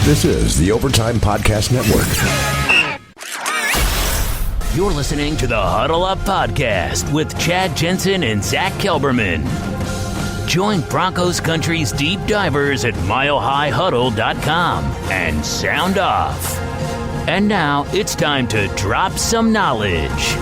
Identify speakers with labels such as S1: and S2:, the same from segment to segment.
S1: This is the Overtime Podcast Network.
S2: You're listening to the Huddle Up Podcast with Chad Jensen and Zack Kelberman. Join Broncos Country's deep divers at milehighhuddle.com and sound off. And now it's time to drop some knowledge.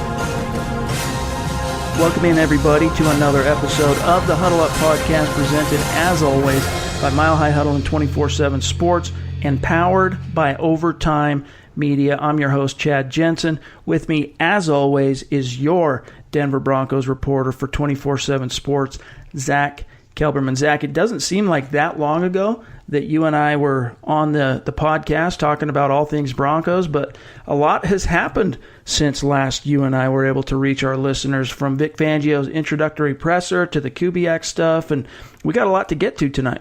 S3: Welcome in, everybody, to another episode of the Huddle Up Podcast, presented, as always, by Mile High Huddle and 24/7 Sports, and powered by Overtime Media. I'm your host, Chad Jensen. With me, as always, is your Denver Broncos reporter for 24/7 Sports, Zack Kelberman. Zack, it doesn't seem like that long ago that you and I were on the podcast talking about all things Broncos, but a lot has happened since last you and I were able to reach our listeners, from Vic Fangio's introductory presser to the Kubiak stuff, and we got a lot to get to tonight.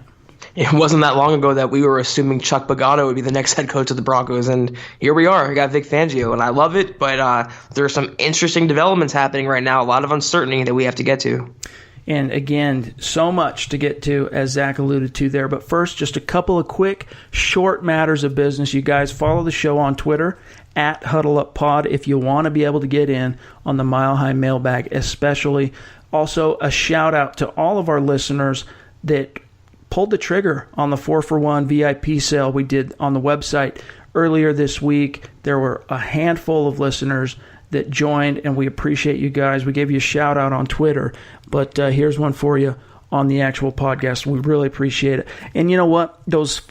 S4: It wasn't that long ago that we were assuming Chuck Pagano would be the next head coach of the Broncos, and here we are. We got Vic Fangio, and I love it, but there are some interesting developments happening right now, a lot of uncertainty that we have to get to.
S3: And again, so much to get to, as Zach alluded to there. But first, just a couple of quick, short matters of business. You guys follow the show on Twitter, at HuddleUpPod, if you want to be able to get in on the Mile High Mailbag especially. Also, a shout-out to all of our listeners that pulled the trigger on the 4-for-1 VIP sale we did on the website earlier this week. There were a handful of listeners that joined, and we appreciate you guys. We gave you a shout out on Twitter, but here's one for you on the actual podcast. We really appreciate it. And you know what? Those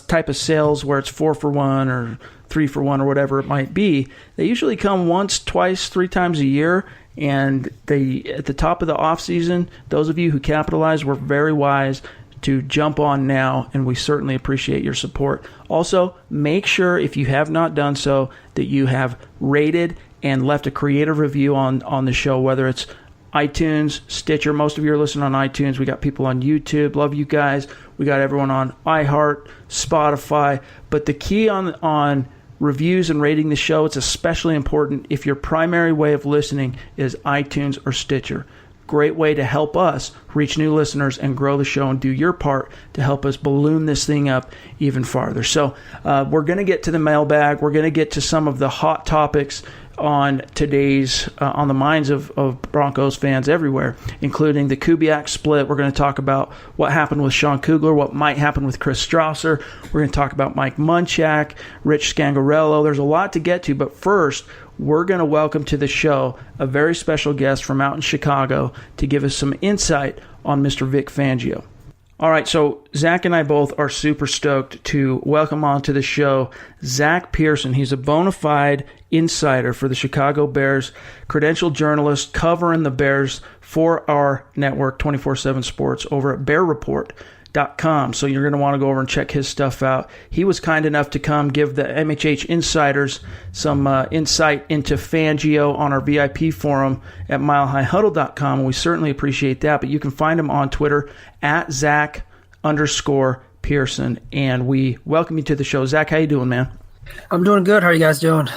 S3: type of sales where it's 4-for-1 or 3-for-1 or whatever it might be, they usually come once, twice, 3 times a year. And at the top of the off season, those of you who capitalize were very wise to jump on now, and we certainly appreciate your support. Also, make sure, if you have not done so, that you have rated and left a creative review on the show, whether it's iTunes, Stitcher. Most of you are listening on iTunes. We got people on YouTube. Love you guys. We got everyone on iHeart, Spotify. But the key on reviews and rating the show, it's especially important if your primary way of listening is iTunes or Stitcher. Great way to help us reach new listeners and grow the show, and do your part to help us balloon this thing up even farther. So we're going to get to the mailbag. We're going to get to some of the hot topics on today's on the minds of Broncos fans everywhere, including the Kubiak split. We're going to talk about what happened with Sean Kugler, what might happen with Chris Strausser. We're going to talk about Mike Munchak, Rich Scangarello. There's a lot to get to, but first, we're going to welcome to the show a very special guest from out in Chicago to give us some insight on Mr. Vic Fangio. All right, so Zach and I both are super stoked to welcome onto the show Zack Pearson. He's a bona fide insider for the Chicago Bears, credentialed journalist covering the Bears for our network, 24/7 Sports, over at BearReport.com. So you're going to want to go over and check his stuff out. He was kind enough to come give the MHH insiders some insight into Fangio on our VIP forum at milehighhuddle.com, and we certainly appreciate that. But you can find him on Twitter at Zack_Pearson, and we welcome you to the show. Zack, how you doing, man?
S5: I'm doing good. How are you guys doing?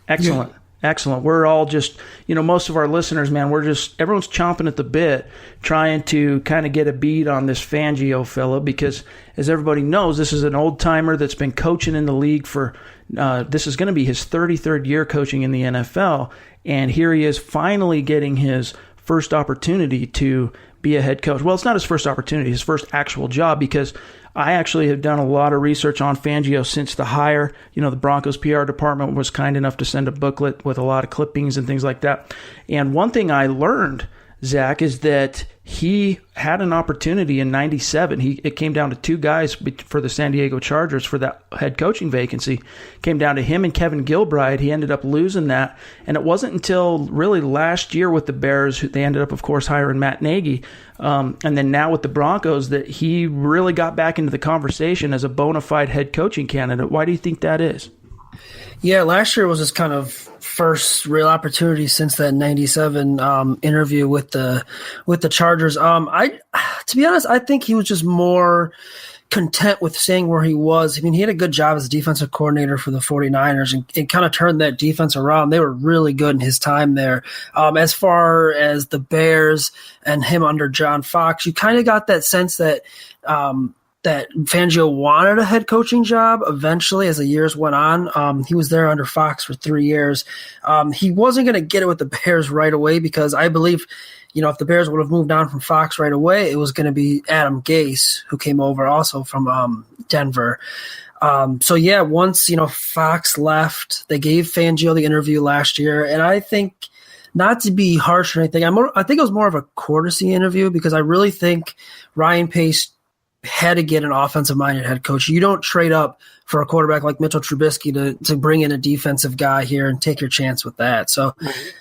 S3: Excellent. Excellent. We're all just, most of our listeners, man, everyone's chomping at the bit trying to kind of get a beat on this Fangio fella, because as everybody knows, this is an old timer that's been coaching in the league for, this is going to be his 33rd year coaching in the NFL. And here he is finally getting his first opportunity to be a head coach. Well, it's not his first opportunity, his first actual job, because I actually have done a lot of research on Fangio since the hire. The Broncos PR department was kind enough to send a booklet with a lot of clippings and things like that. And one thing I learned, Zach, is that he had an opportunity in '97. It came down to 2 guys for the San Diego Chargers for that head coaching vacancy. Came down to him and Kevin Gilbride. He ended up losing that. And it wasn't until really last year with the Bears, they ended up, of course, hiring Matt Nagy. And then now with the Broncos, that he really got back into the conversation as a bona fide head coaching candidate. Why do you think that is?
S5: Yeah, last year was his kind of first real opportunity since that '97 interview with the Chargers. To be honest, I think he was just more content with staying where he was. I mean, he had a good job as a defensive coordinator for the 49ers and kind of turned that defense around. They were really good in his time there. As far as the Bears and him under John Fox, you kind of got that sense that that Fangio wanted a head coaching job eventually as the years went on. He was there under Fox for 3 years. He wasn't going to get it with the Bears right away because I believe, if the Bears would have moved on from Fox right away, it was going to be Adam Gase, who came over also from Denver. Once, Fox left, they gave Fangio the interview last year. And I think, not to be harsh or anything, I think it was more of a courtesy interview because I really think Ryan Pace had to get an offensive-minded head coach. You don't trade up for a quarterback like Mitchell Trubisky to bring in a defensive guy here and take your chance with that. So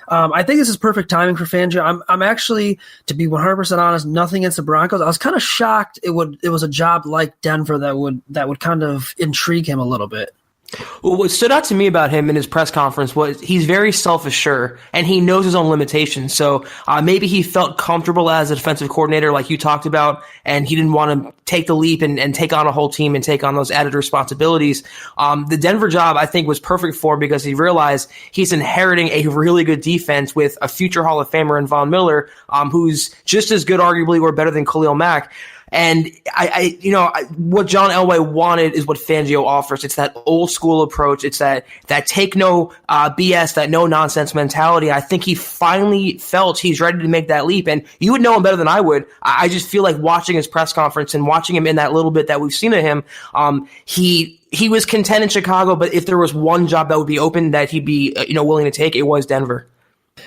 S5: I think this is perfect timing for Fangio. I'm actually, to be 100% honest, nothing against the Broncos. I was kind of shocked it was a job like Denver that would kind of intrigue him a little bit.
S4: Well, what stood out to me about him in his press conference was he's very self-assured and he knows his own limitations. So maybe he felt comfortable as a defensive coordinator like you talked about, and he didn't want to take the leap and take on a whole team and take on those added responsibilities. The Denver job, I think, was perfect for him because he realized he's inheriting a really good defense with a future Hall of Famer in Von Miller, who's just as good, arguably, or better than Khalil Mack. And what John Elway wanted is what Fangio offers. It's that old school approach. It's that take no BS, that no nonsense mentality. I think he finally felt he's ready to make that leap. And you would know him better than I would. I just feel like watching his press conference and watching him in that little bit that we've seen of him, he was content in Chicago. But if there was one job that would be open that he'd be willing to take, it was Denver.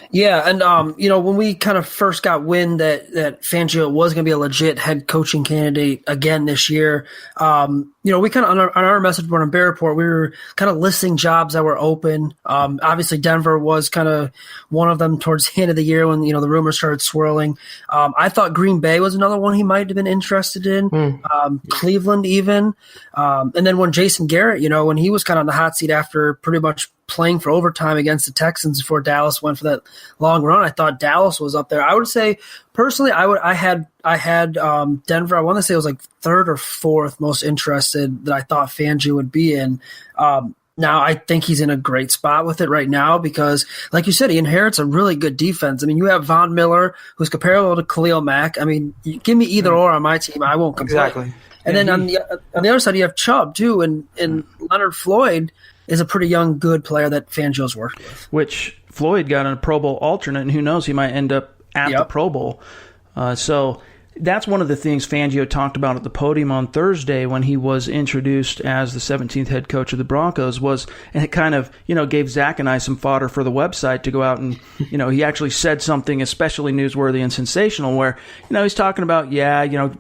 S5: Yeah, and when we kind of first got wind that Fangio was going to be a legit head coaching candidate again this year, we kind of on our message board on Bear Report, we were kind of listing jobs that were open. Obviously, Denver was kind of one of them towards the end of the year when the rumors started swirling. I thought Green Bay was another one he might have been interested in. Cleveland even, and then when Jason Garrett, when he was kind of on the hot seat after pretty much playing for overtime against the Texans before Dallas went for that long run, I thought Dallas was up there. I would say personally, I had Denver. I want to say it was like third or fourth most interested that I thought Fangio would be in. Now I think he's in a great spot with it right now because, like you said, he inherits a really good defense. I mean, you have Von Miller, who's comparable to Khalil Mack. I mean, you give me either or on my team, I won't complain.
S4: Exactly.
S5: And then on the other side, you have Chubb too, and Leonard Floyd is a pretty young, good player that Fangio's worked with.
S3: Which Floyd got on a Pro Bowl alternate, and who knows, he might end up at the Pro Bowl. So that's one of the things Fangio talked about at the podium on Thursday when he was introduced as the 17th head coach of the Broncos and it kind of, gave Zach and I some fodder for the website to go out and, he actually said something especially newsworthy and sensational where, he's talking about,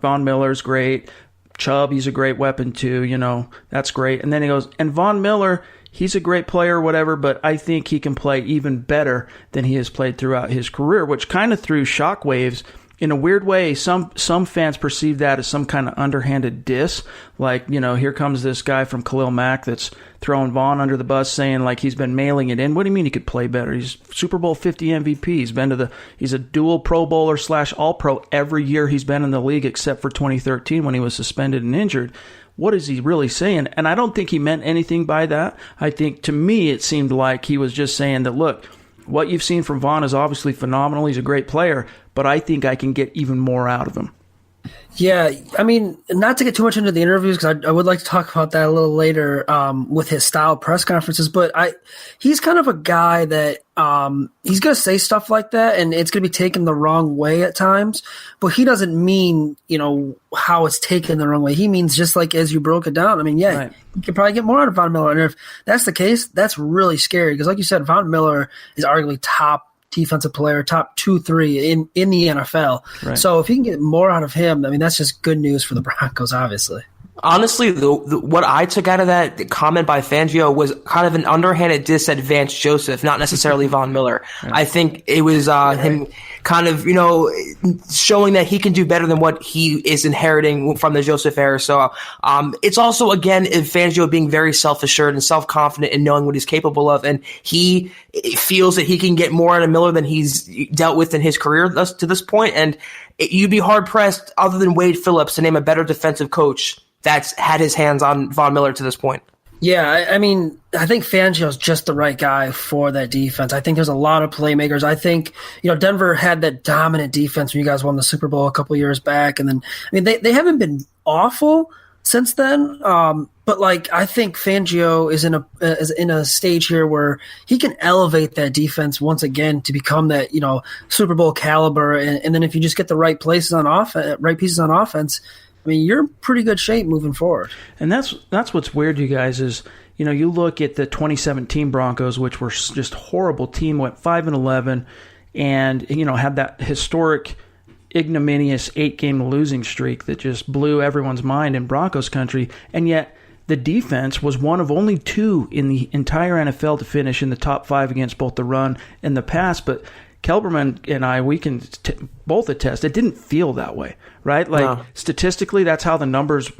S3: Von Miller's great. Chubb, he's a great weapon too, that's great. And then he goes, and Von Miller, he's a great player, whatever, but I think he can play even better than he has played throughout his career, which kind of threw shockwaves. In a weird way, some fans perceive that as some kind of underhanded diss. Like, here comes this guy from Khalil Mack that's throwing Vaughn under the bus saying, like, he's been mailing it in. What do you mean he could play better? He's Super Bowl 50 MVP. He's a dual Pro Bowler / All-Pro every year he's been in the league except for 2013 when he was suspended and injured. What is he really saying? And I don't think he meant anything by that. I think, to me, it seemed like he was just saying that, look, what you've seen from Vaughn is obviously phenomenal. He's a great player, but I think I can get even more out of him.
S5: Yeah, I mean, not to get too much into the interviews because I would like to talk about that a little later with his style press conferences, but he's kind of a guy that he's going to say stuff like that and it's going to be taken the wrong way at times, but he doesn't mean, how it's taken the wrong way. He means just like as you broke it down. I mean, right. You could probably get more out of Von Miller. And if that's the case, that's really scary because like you said, Von Miller is arguably top defensive player, top 2-3 in the NFL. Right. So if you can get more out of him, I mean, that's just good news for the Broncos, obviously.
S4: Honestly, what I took out of that comment by Fangio was kind of an underhanded diss at Vance Joseph, not necessarily Von Miller. Right. I think it was him kind of, showing that he can do better than what he is inheriting from the Joseph era. So it's also, again, Fangio being very self-assured and self-confident in knowing what he's capable of. And he feels that he can get more out of Miller than he's dealt with in his career to this point. And you'd be hard-pressed, other than Wade Phillips, to name a better defensive coach that's had his hands on Von Miller to this point.
S5: Yeah, I mean, I think Fangio's just the right guy for that defense. I think there's a lot of playmakers. I think, Denver had that dominant defense when you guys won the Super Bowl a couple years back. And then, I mean, they haven't been awful since then. But I think Fangio is in a stage here where he can elevate that defense once again to become that, Super Bowl caliber. And then if you just get the right pieces on offense, I mean, you're in pretty good shape moving forward.
S3: And that's what's weird, you guys, is, you look at the 2017 Broncos, which were just a horrible team, went 5-11, and, had that historic, ignominious 8-game losing streak that just blew everyone's mind in Broncos country. And yet the defense was one of only 2 in the entire NFL to finish in the top 5 against both the run and the pass. But Kelberman and I, we can both attest, it didn't feel that way, right? No. Statistically, that's how the numbers,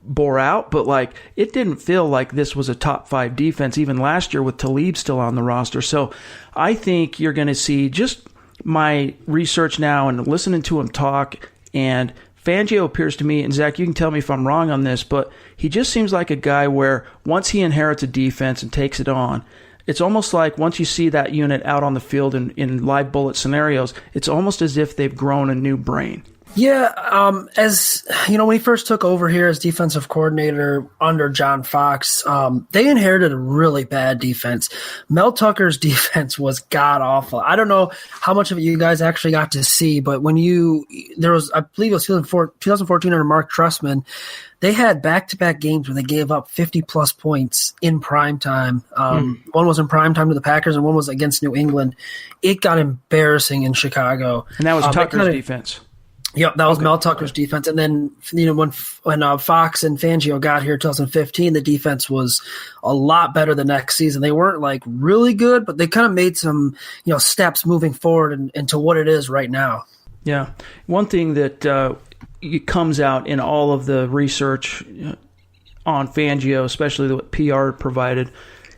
S3: bore out. But, it didn't feel like this was a top 5 defense, even last year with Talib still on the roster. So I think you're going to see just my research now and listening to him talk, and Fangio appears to me, and Zach, you can tell me if I'm wrong on this, but he just seems like a guy where once he inherits a defense and takes it on, it's almost like once you see that unit out on the field in live bullet scenarios, it's almost as if they've grown a new brain.
S5: Yeah, as when he first took over here as defensive coordinator under John Fox, they inherited a really bad defense. Mel Tucker's defense was god awful. I don't know how much of it you guys actually got to see, but I believe it was 2014 under Mark Trestman. They had back-to-back games where they gave up 50-plus points in prime time. One was in prime time to the Packers, and one was against New England. It got embarrassing in Chicago.
S3: And that was Tucker's defense.
S5: Yep, that was Mel Tucker's defense. And then, when Fox and Fangio got here in 2015, the defense was a lot better the next season. They weren't, really good, but they kind of made some, steps moving forward into what it is right now.
S3: Yeah. One thing that it comes out in all of the research on Fangio, especially what PR provided,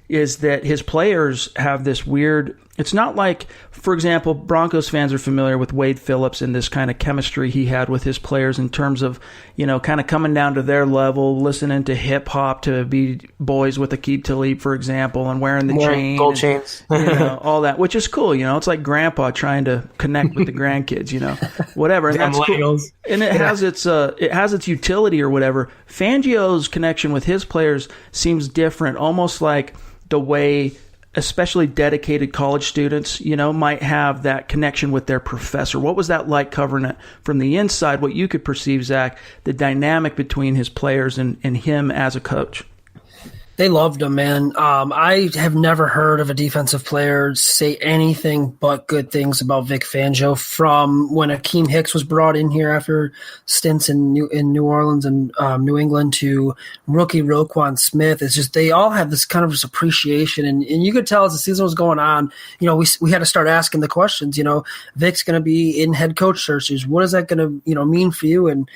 S3: is that his players have this weird – it's not like, for example, Broncos fans are familiar with Wade Phillips and this kind of chemistry he had with his players in terms of, kind of coming down to their level, listening to hip-hop to be boys with Aqib Talib, for example, and wearing the chain.
S4: Gold chains.
S3: All that, which is cool. It's like grandpa trying to connect with the grandkids, whatever. And that's cool. And it has its utility or whatever. Fangio's connection with his players seems different, almost like the way especially dedicated college students, might have that connection with their professor. What was that like covering it from the inside, what you could perceive, Zach, the dynamic between his players and him as a coach?
S5: They loved him, man. I have never heard of a defensive player say anything but good things about Vic Fangio from when Akeem Hicks was brought in here after stints in New Orleans and New England to rookie Roquan Smith. It's just they all have this kind of appreciation, and you could tell as the season was going on, we had to start asking the questions. Vic's going to be in head coach searches. What is that going to mean for you? And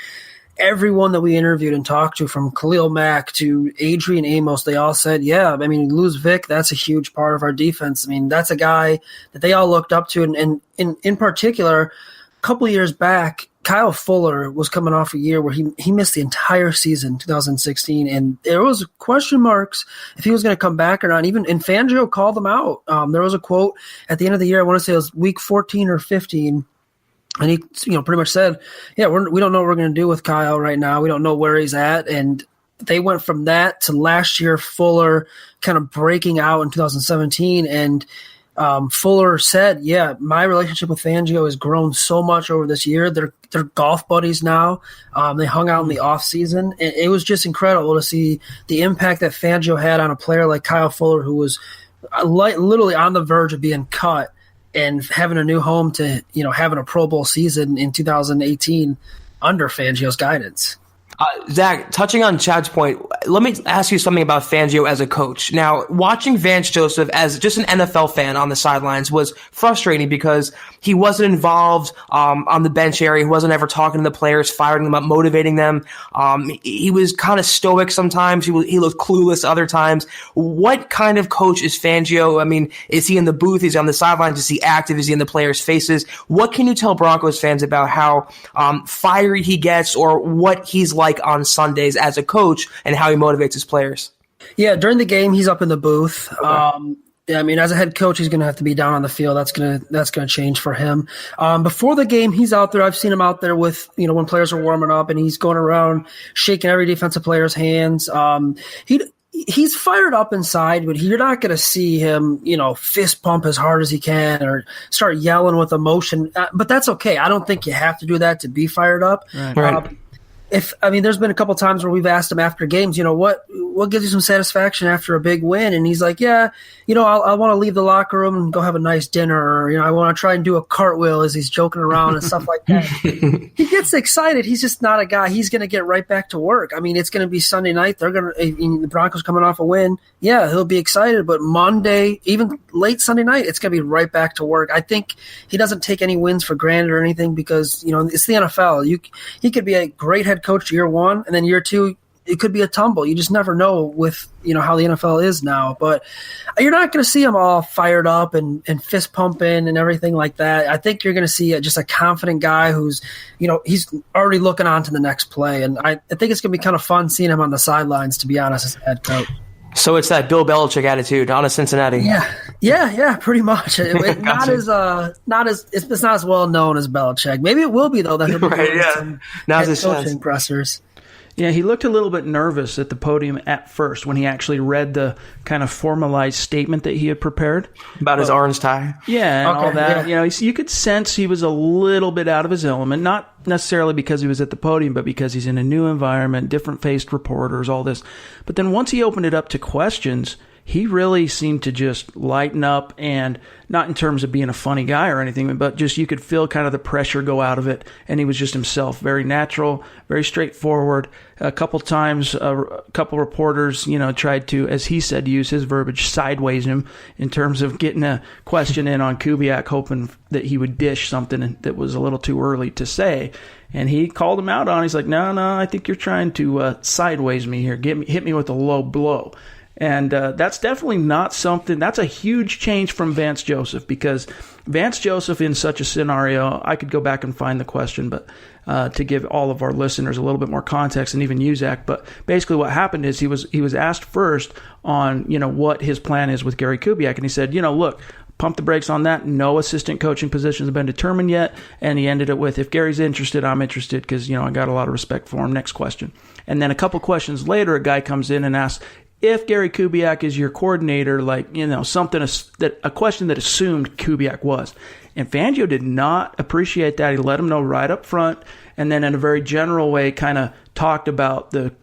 S5: everyone that we interviewed and talked to, from Khalil Mack to Adrian Amos, they all said, yeah, I mean, lose Vic, that's a huge part of our defense. I mean, that's a guy that they all looked up to. And in particular, a couple of years back, Kyle Fuller was coming off a year where he missed the entire season, 2016, and there was question marks if he was going to come back or not. And Fangio called him out. There was a quote at the end of the year, I want to say it was week 14 or 15, and he, pretty much said, yeah, we don't know what we're going to do with Kyle right now. We don't know where he's at. And they went from that to last year, Fuller kind of breaking out in 2017. And Fuller said, yeah, my relationship with Fangio has grown so much over this year. They're golf buddies now. They hung out in the off season. And it was just incredible to see the impact that Fangio had on a player like Kyle Fuller, who was literally on the verge of being cut, and having a new home to, having a Pro Bowl season in 2018 under Fangio's guidance.
S4: Zach, touching on Chad's point, let me ask you something about Fangio as a coach. Now, watching Vance Joseph as just an NFL fan on the sidelines was frustrating because he wasn't involved on the bench area. He wasn't ever talking to the players, firing them up, motivating them. He was kind of stoic sometimes. He looked clueless other times. What kind of coach is Fangio? I mean, is he in the booth? Is he on the sidelines? Is he active? Is he in the players' faces? What can you tell Broncos fans about how fiery he gets, or what he's like on Sundays as a coach and how he motivates his players?
S5: Yeah, during the game, he's up in the booth. Okay. Yeah, I mean, as a head coach, he's going to have to be down on the field. That's going to change for him. Before the game, he's out there. I've seen him out there with, when players are warming up, and he's going around shaking every defensive player's hands. He's fired up inside, but you're not going to see him, fist pump as hard as he can or start yelling with emotion. But that's okay. I don't think you have to do that to be fired up.
S4: Right.
S5: There's been a couple times where we've asked him after games, what gives you some satisfaction after a big win? And he's like, I want to leave the locker room and go have a nice dinner, or, I want to try and do a cartwheel as he's joking around and stuff like that. He gets excited. He's just not a guy. He's going to get right back to work. I mean, it's going to be Sunday night. The Broncos coming off a win. Yeah, he'll be excited, but Monday, even late Sunday night, it's going to be right back to work. I think he doesn't take any wins for granted or anything because, it's the NFL. He could be a great head coach year one, and then year two, it could be a tumble. You just never know with, how the NFL is now. But you're not going to see him all fired up and fist pumping and everything like that. I think you're going to see just a confident guy who's, he's already looking on to the next play. And I think it's going to be kind of fun seeing him on the sidelines, to be honest, as a head coach.
S4: So it's that Bill Belichick attitude on a Cincinnati.
S5: Yeah, pretty much. It's not as well known as Belichick. Maybe it will be though. That he'll be some head coaching pressers.
S3: Yeah, he looked a little bit nervous at the podium at first when he actually read the kind of formalized statement that he had prepared.
S4: About his orange tie?
S3: Yeah, and all that. Yeah. You could sense he was a little bit out of his element, not necessarily because he was at the podium, but because he's in a new environment, different-faced reporters, all this. But then once he opened it up to questions, he really seemed to just lighten up, and not in terms of being a funny guy or anything, but just you could feel kind of the pressure go out of it, and he was just himself, very natural, very straightforward. A couple times, a couple reporters, tried to, as he said, use his verbiage, sideways him in terms of getting a question in on Kubiak, hoping that he would dish something that was a little too early to say. And he called him out on it. He's like, no, I think you're trying to sideways me here. Hit me with a low blow. And that's definitely not something – that's a huge change from Vance Joseph, because Vance Joseph in such a scenario – I could go back and find the question, but to give all of our listeners a little bit more context, and even you, Zach. But basically what happened is he was asked first on, what his plan is with Gary Kubiak. And he said, look, pump the brakes on that. No assistant coaching positions have been determined yet. And he ended it with, if Gary's interested, I'm interested because, I got a lot of respect for him. Next question. And then a couple questions later, a guy comes in and asks, if Gary Kubiak is your coordinator, a question that assumed Kubiak was. And Fangio did not appreciate that. He let him know right up front, and then in a very general way kind of talked about the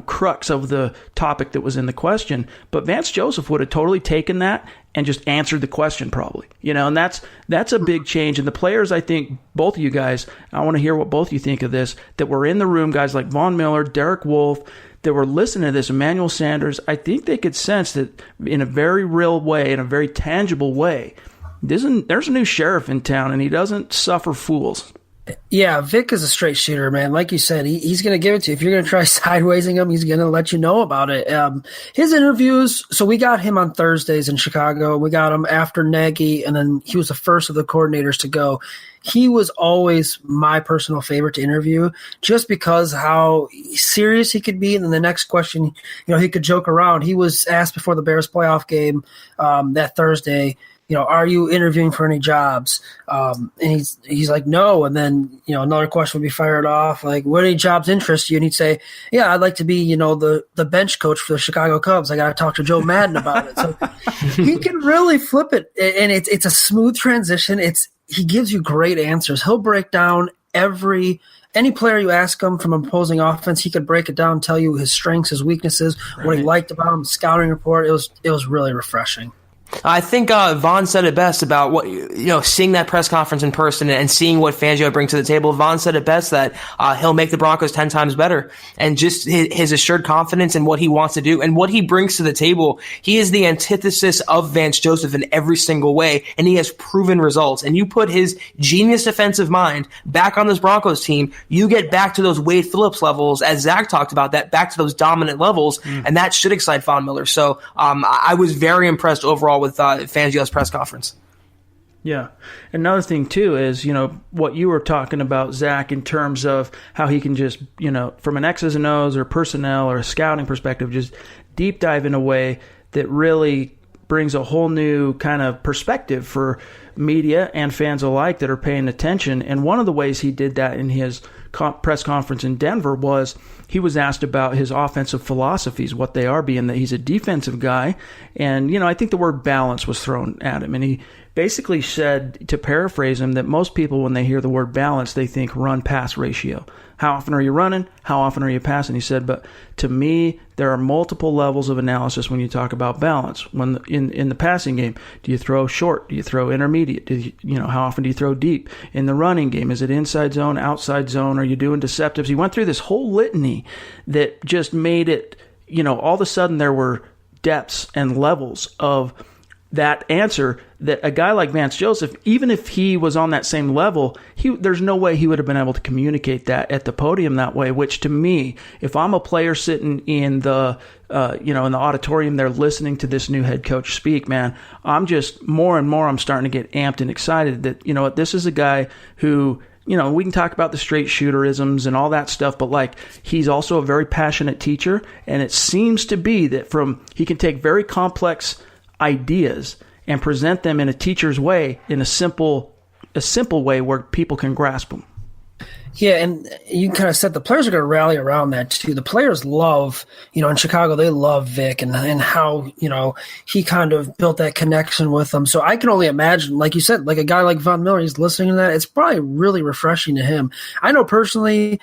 S3: crux of the topic that was in the question. But Vance Joseph would have totally taken that and just answered the question probably. And that's a big change. And the players, I think, both of you guys, I want to hear what both of you think of this, that were in the room, guys like Von Miller, Derek Wolfe, that were listening to this, Emmanuel Sanders, I think they could sense that in a very real way, in a very tangible way, there's a new sheriff in town, and he doesn't suffer fools.
S5: Yeah, Vic is a straight shooter, man. Like you said, he's going to give it to you. If you're going to try sidewaysing him, he's going to let you know about it. His interviews, so we got him on Thursdays in Chicago. We got him after Nagy, and then he was the first of the coordinators to go. He was always my personal favorite to interview just because how serious he could be. And then the next question, he could joke around. He was asked before the Bears playoff game that Thursday, are you interviewing for any jobs? And he's like, no. And then, another question would be fired off, like, what any jobs interest you? And he'd say, yeah, I'd like to be, the bench coach for the Chicago Cubs. I got to talk to Joe Madden about it. So he can really flip it. And it's a smooth transition. He gives you great answers. He'll break down any player you ask him from opposing offense, he could break it down, tell you his strengths, his weaknesses, what he liked about him, scouting report. It was really refreshing.
S4: I think Vaughn said it best about what seeing that press conference in person and seeing what Fangio brings to the table. Vaughn said it best that he'll make the Broncos 10 times better, and just his assured confidence in what he wants to do and what he brings to the table. He is the antithesis of Vance Joseph in every single way, and he has proven results. And you put his genius defensive mind back on this Broncos team, you get back to those Wade Phillips levels, as Zach talked about, that back to those dominant levels, and that should excite Von Miller. So I was very impressed overall with Fangio's press conference.
S3: Yeah. Another thing, too, is, what you were talking about, Zach, in terms of how he can just, from an X's and O's or personnel or a scouting perspective, just deep dive in a way that really brings a whole new kind of perspective for media and fans alike that are paying attention. And one of the ways he did that in his press conference in Denver was he was asked about his offensive philosophies, what they are, being that he's a defensive guy. And, I think the word balance was thrown at him. And he basically said, to paraphrase him, that most people, when they hear the word balance, they think run-pass ratio. How often are you running? How often are you passing? He said, but to me, there are multiple levels of analysis when you talk about balance. When in the passing game, do you throw short? Do you throw intermediate? How often do you throw deep? In the running game, is it inside zone, outside zone? Are you doing deceptives? He went through this whole litany that just made it, all of a sudden there were depths and levels of that answer that a guy like Vance Joseph, even if he was on that same level, there's no way he would have been able to communicate that at the podium that way, which to me, if I'm a player sitting in the in the auditorium there listening to this new head coach speak, man, I'm just more and more I'm starting to get amped and excited that, this is a guy who, we can talk about the straight shooterisms and all that stuff, but he's also a very passionate teacher, and it seems to be that he can take very complex ideas and present them in a teacher's way, in a simple way where people can grasp them.
S5: Yeah, and you kind of said the players are going to rally around that too. The players love, in Chicago, they love Vic and how, he kind of built that connection with them. So I can only imagine, like you said, like a guy like Von Miller, he's listening to that. It's probably really refreshing to him. I know personally,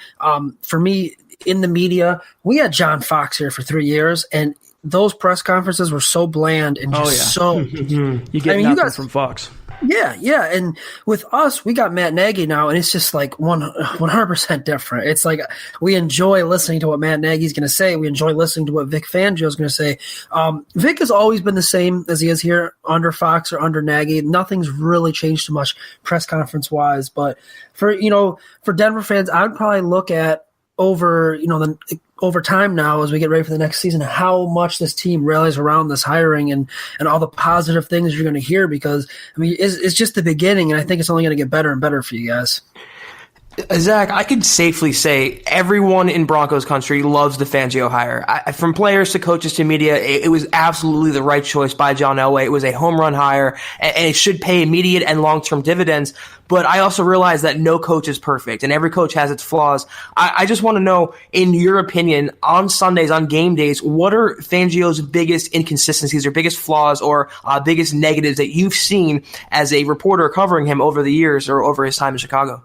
S5: for me in the media, we had John Fox here for 3 years, and those press conferences were so bland and just so.
S3: You get nothing from Fox.
S5: Yeah. And with us, we got Matt Nagy now, and it's just 100% different. It's like we enjoy listening to what Matt Nagy's going to say. We enjoy listening to what Vic Fangio is going to say. Vic has always been the same as he is here under Fox or under Nagy. Nothing's really changed too much press conference wise. But for Denver fans, I would probably look at over time now as we get ready for the next season, how much this team rallies around this hiring and all the positive things you're going to hear, because it's just the beginning, and I think it's only going to get better and better for you guys.
S4: Zach, I could safely say everyone in Broncos country loves the Fangio hire. From players to coaches to media, it was absolutely the right choice by John Elway. It was a home run hire, and it should pay immediate and long-term dividends. But I also realize that no coach is perfect, and every coach has its flaws. I just want to know, in your opinion, on Sundays, on game days, what are Fangio's biggest inconsistencies or biggest flaws or biggest negatives that you've seen as a reporter covering him over the years or over his time in Chicago?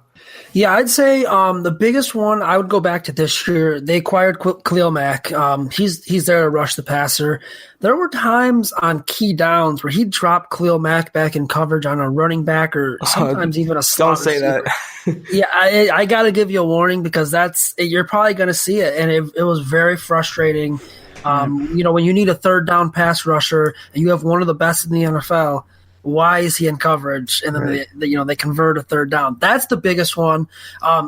S5: Yeah, I'd say the biggest one, I would go back to this year. They acquired Khalil Mack. He's there to rush the passer. There were times on key downs where he'd drop Khalil Mack back in coverage on a running back or sometimes even a slot.
S4: Don't say
S5: receiver.
S4: that.
S5: Yeah, I got to give you a warning, because you're probably going to see it, and it was very frustrating. When you need a third down pass rusher and you have one of the best in the NFL, why is he in coverage? And then they convert a third down. That's the biggest one.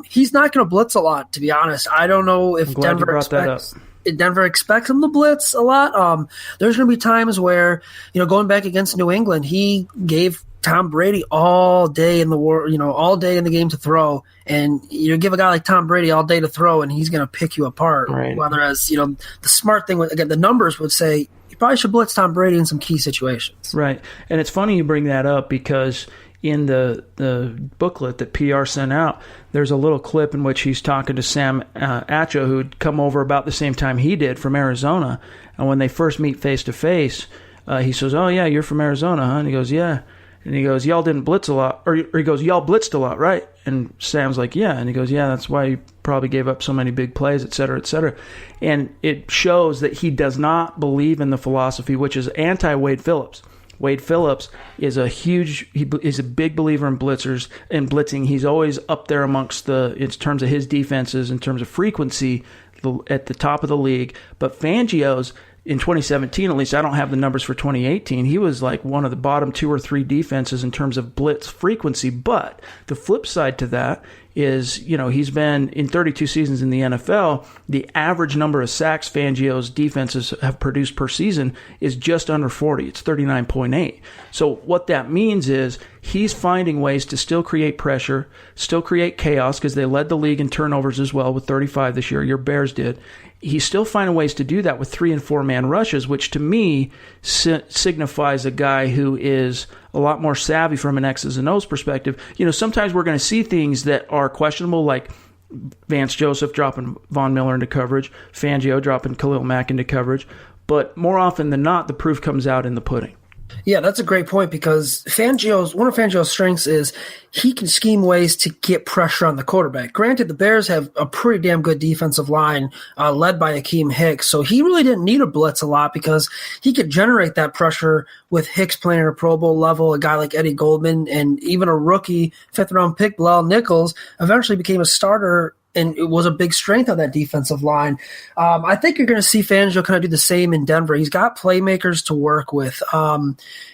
S5: He's not going to blitz a lot, to be honest. I don't know if Denver expects him to blitz a lot. There's going to be times where, going back against New England, he gave Tom Brady all day in the game to throw, and you give a guy like Tom Brady all day to throw, and he's going to pick you apart. Right. Whereas, the smart thing, again, the numbers would say, you probably should blitz Tom Brady in some key situations. Right.
S3: And it's funny you bring that up, because in the booklet that PR sent out, there's a little clip in which he's talking to Sam Acho, who'd come over about the same time he did from Arizona. And when they first meet face-to-face, he says, "Oh, yeah, you're from Arizona, huh?" And he goes, "Yeah." And he goes, "Y'all didn't blitz a lot." Or he goes, "Y'all blitzed a lot, right?" And Sam's like, "Yeah." And he goes, "Yeah, that's why you probably gave up so many big plays, et cetera, et cetera." And it shows that he does not believe in the philosophy, which is anti-Wade Phillips. Wade Phillips is he's a big believer in blitzers and blitzing. He's always up there amongst in terms of his defenses, in terms of frequency, at the top of the league. But Fangio's, in 2017, at least, I don't have the numbers for 2018, he was like one of the bottom 2 or 3 defenses in terms of blitz frequency. But the flip side to that is, he's been in 32 seasons in the NFL. The average number of sacks Fangio's defenses have produced per season is just under 40. It's 39.8. So what that means is he's finding ways to still create pressure, still create chaos, because they led the league in turnovers as well with 35 this year. Your Bears did. He's still finding ways to do that with 3- and 4-man rushes, which to me signifies a guy who is a lot more savvy from an X's and O's perspective. Sometimes we're going to see things that are questionable, like Vance Joseph dropping Von Miller into coverage, Fangio dropping Khalil Mack into coverage. But more often than not, the proof comes out in the pudding.
S5: Yeah, that's a great point, because one of Fangio's strengths is he can scheme ways to get pressure on the quarterback. Granted, the Bears have a pretty damn good defensive line led by Akeem Hicks, so he really didn't need to blitz a lot because he could generate that pressure with Hicks playing at a Pro Bowl level, a guy like Eddie Goldman, and even a rookie 5th-round pick, Bilal Nichols, eventually became a starter, and it was a big strength of that defensive line. I think you're going to see Fangio kind of do the same in Denver. He's got playmakers to work with. I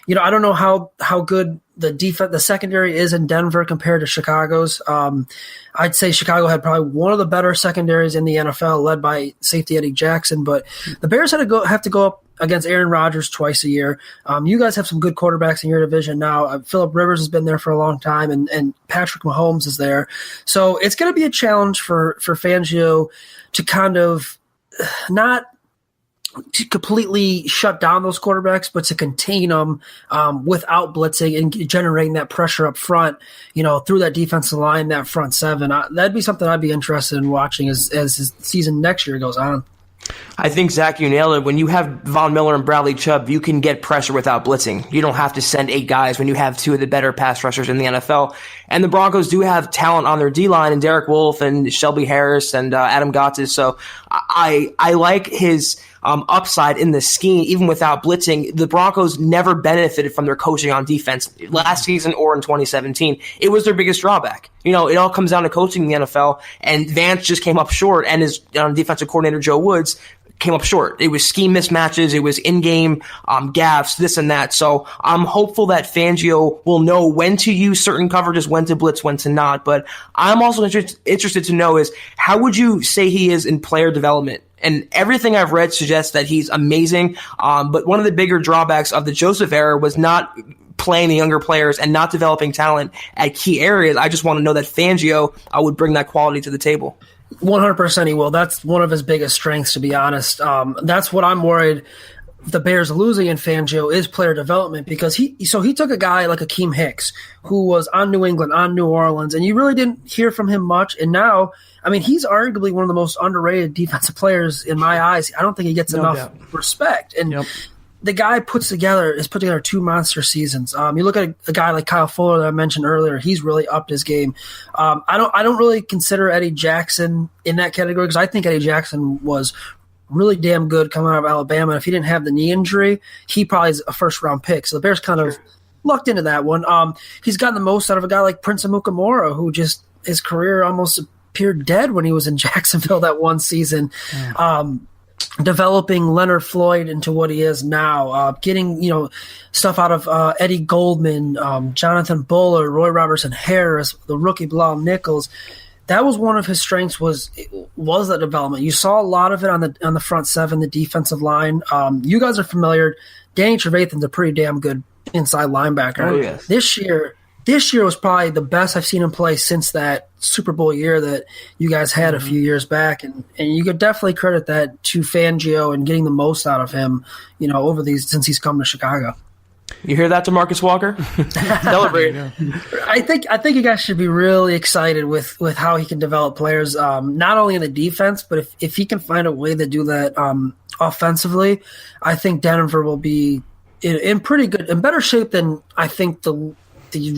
S5: don't know how good the secondary is in Denver compared to Chicago's. I'd say Chicago had probably one of the better secondaries in the NFL, led by safety Eddie Jackson. But the Bears have to go up against Aaron Rodgers twice a year. You guys have some good quarterbacks in your division now. Phillip Rivers has been there for a long time, and Patrick Mahomes is there. So it's going to be a challenge for Fangio to kind of not to completely shut down those quarterbacks, but to contain them without blitzing and generating that pressure up front, through that defensive line, that front seven. That'd be something I'd be interested in watching as his season next year goes on.
S4: I think, Zach, you nailed it. When you have Von Miller and Bradley Chubb, you can get pressure without blitzing. You don't have to send 8 guys when you have 2 of the better pass rushers in the NFL. And the Broncos do have talent on their D-line, and Derek Wolfe and Shelby Harris and Adam Gottis. So I like his upside in the scheme, even without blitzing. The Broncos never benefited from their coaching on defense last season or in 2017. It was their biggest drawback. It all comes down to coaching in the NFL, and Vance just came up short, and his defensive coordinator, Joe Woods, came up short. It was scheme mismatches. It was in-game gaffes, this and that. So I'm hopeful that Fangio will know when to use certain coverages, when to blitz, when to not. But I'm also interested to know is, how would you say he is in player development? And everything I've read suggests that he's amazing. But one of the bigger drawbacks of the Joseph era was not playing the younger players and not developing talent at key areas. I just want to know that Fangio would bring that quality to the table.
S5: 100% he will. That's one of his biggest strengths, to be honest. That's what I'm worried the Bears losing in Fangio is player development, because he took a guy like Akeem Hicks, who was on New England, on New Orleans, and you really didn't hear from him much. And now, he's arguably one of the most underrated defensive players in my eyes. I don't think he gets enough respect. And the guy has put together 2 monster seasons. You look at a guy like Kyle Fuller that I mentioned earlier; he's really upped his game. I don't really consider Eddie Jackson in that category, because I think Eddie Jackson was really damn good coming out of Alabama. If he didn't have the knee injury, he probably is a first-round pick. So the Bears kind of lucked into that one. He's gotten the most out of a guy like Prince Amukamara, who just his career almost appeared dead when he was in Jacksonville that one season. Developing Leonard Floyd into what he is now, getting stuff out of Eddie Goldman, Jonathan Bullard, Roy Robertson Harris, the rookie Bilal Nichols. That was one of his strengths was that development. You saw a lot of it on the front seven, the defensive line. You guys are familiar. Danny Trevathan's a pretty damn good inside linebacker.
S4: Oh, yes.
S5: This year was probably the best I've seen him play since that Super Bowl year that you guys had a few years back, and you could definitely credit that to Fangio and getting the most out of him, since he's come to Chicago.
S4: You hear that, DeMarcus Walker? Celebrate.
S5: I think you guys should be really excited with how he can develop players, not only in the defense, but if he can find a way to do that offensively, I think Denver will be in better shape than I think the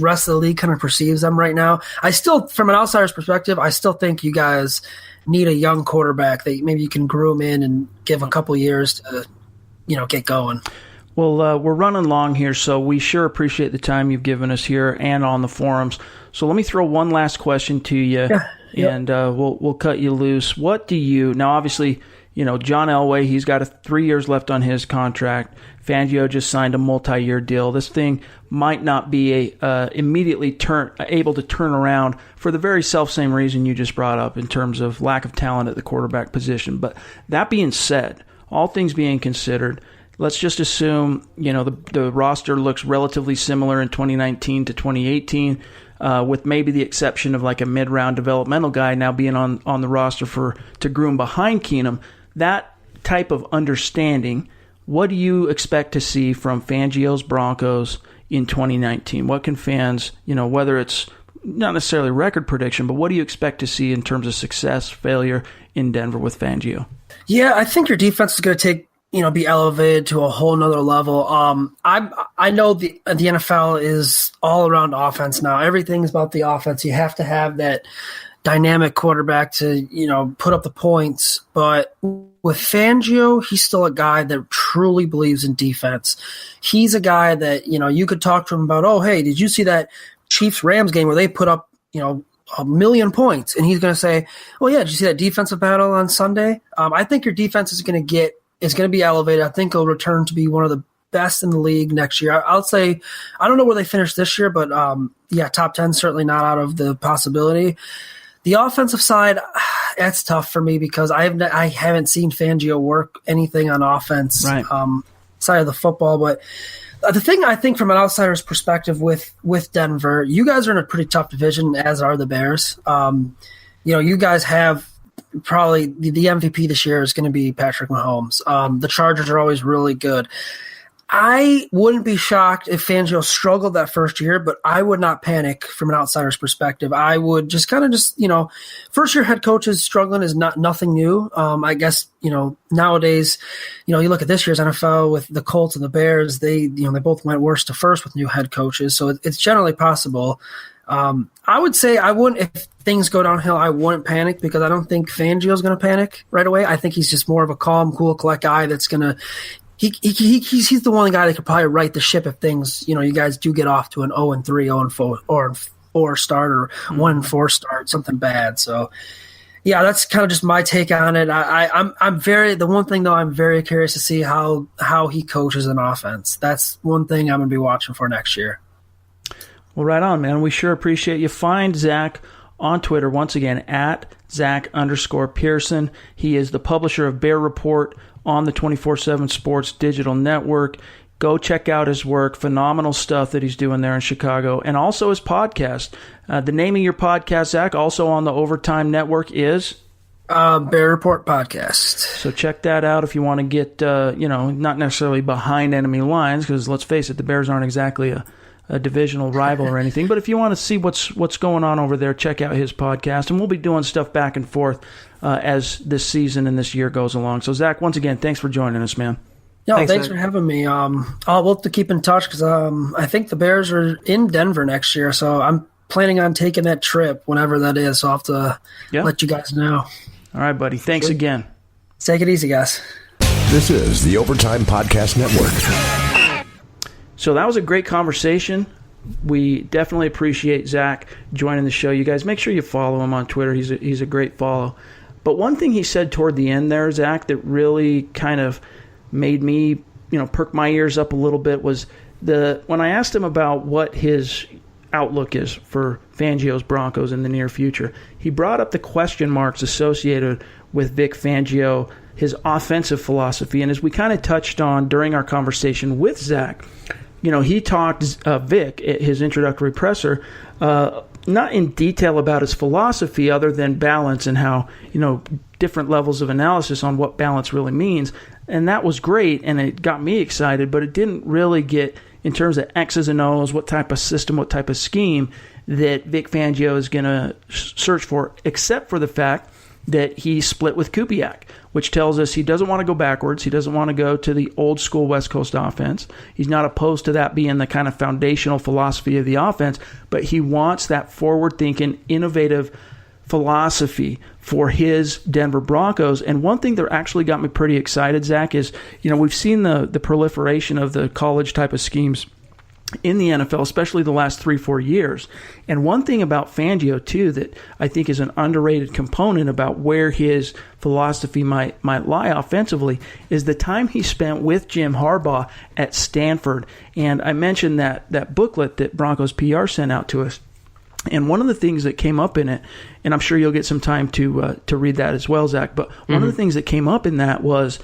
S5: rest of the league kind of perceives them right now. I still, from an outsider's perspective, I still think you guys need a young quarterback that maybe you can groom in and give a couple years to, get going.
S3: Well, we're running long here, so we sure appreciate the time you've given us here and on the forums. So let me throw one last question to you, and we'll cut you loose. What do you – now, obviously, John Elway, he's got 3 years left on his contract. Fangio just signed a multi-year deal. This thing might not be immediately able to turn around for the very self-same reason you just brought up in terms of lack of talent at the quarterback position. But that being said, all things being considered, let's just assume, the roster looks relatively similar in 2019 to 2018, with maybe the exception of like a mid-round developmental guy now being on the roster to groom behind Keenum. That type of understanding, what do you expect to see from Fangio's Broncos in 2019? What can fans, whether it's not necessarily record prediction, but what do you expect to see in terms of success, failure in Denver with Fangio?
S5: Yeah, I think your defense is going to be elevated to a whole nother level. I know the NFL is all around offense now. Everything is about the offense. You have to have that dynamic quarterback to, put up the points. But with Fangio, he's still a guy that truly believes in defense. He's a guy that, you could talk to him about, oh, hey, did you see that Chiefs-Rams game where they put up, 1,000,000 points? And he's going to say, well, yeah, did you see that defensive battle on Sunday? I think your defense is going to be elevated. I think it'll return to be one of the best in the league next year. I'll say, I don't know where they finished this year, but top 10, certainly not out of the possibility. The offensive side, that's tough for me because I haven't seen Fangio work anything on offense side of the football. But the thing I think from an outsider's perspective with Denver, you guys are in a pretty tough division, as are the Bears. You guys have probably the MVP this year is going to be Patrick Mahomes. The Chargers are always really good. I wouldn't be shocked if Fangio struggled that first year, but I would not panic from an outsider's perspective. I would just first year head coaches struggling is nothing new. I guess, nowadays, you look at this year's NFL with the Colts and the Bears, they both went worst to first with new head coaches. So it's generally possible. I would say if things go downhill, I wouldn't panic because I don't think Fangio's going to panic right away. I think he's just more of a calm, cool, collect guy that's going to he's the one guy that could probably right the ship if things, you guys do get off to an 0-3, 0-4 start or 1-4 start, something bad. So, yeah, that's kind of just my take on it. The one thing though, I'm very curious to see how he coaches an offense. That's one thing I'm going to be watching for next year.
S3: Well, right on, man. We sure appreciate you. Find Zack on Twitter, once again, at Zack_Pearson. He is the publisher of Bear Report on the 24/7 Sports Digital Network. Go check out his work. Phenomenal stuff that he's doing there in Chicago. And also his podcast. The name of your podcast, Zack, also on the Overtime Network is?
S5: Bear Report Podcast.
S3: So check that out if you want to get, not necessarily behind enemy lines, because let's face it, the Bears aren't exactly a divisional rival or anything. But if you want to see what's going on over there, check out his podcast. And we'll be doing stuff back and forth as this season and this year goes along. So, Zack, once again, thanks for joining us, man.
S5: No, thanks for having me. We'll have to keep in touch because I think the Bears are in Denver next year. So I'm planning on taking that trip whenever that is. So I'll have to let you guys know.
S3: All right, buddy. Thanks again.
S5: Take it easy, guys.
S1: This is the Overtime Podcast Network.
S3: So that was a great conversation. We definitely appreciate Zack joining the show. You guys make sure you follow him on Twitter. He's a great follow. But one thing he said toward the end there, Zack, that really kind of made me, perk my ears up a little bit was when I asked him about what his outlook is for Fangio's Broncos in the near future. He brought up the question marks associated with Vic Fangio, his offensive philosophy. And as we kind of touched on during our conversation with Zack, he talked, Vic, at his introductory presser, not in detail about his philosophy other than balance and how, different levels of analysis on what balance really means. And that was great, and it got me excited, but it didn't really get, in terms of X's and O's, what type of system, what type of scheme that Vic Fangio is going to search for, except for the fact that he split with Kubiak, which tells us he doesn't want to go backwards. He doesn't want to go to the old school West Coast offense. He's not opposed to that being the kind of foundational philosophy of the offense, but he wants that forward-thinking, innovative philosophy for his Denver Broncos. And one thing that actually got me pretty excited, Zack, is, we've seen the proliferation of the college type of schemes in the NFL, especially the last 3-4 years. And one thing about Fangio, too, that I think is an underrated component about where his philosophy might lie offensively is the time he spent with Jim Harbaugh at Stanford. And I mentioned that booklet that Broncos PR sent out to us. And one of the things that came up in it, and I'm sure you'll get some time to read that as well, Zach, but one of the things that came up in that was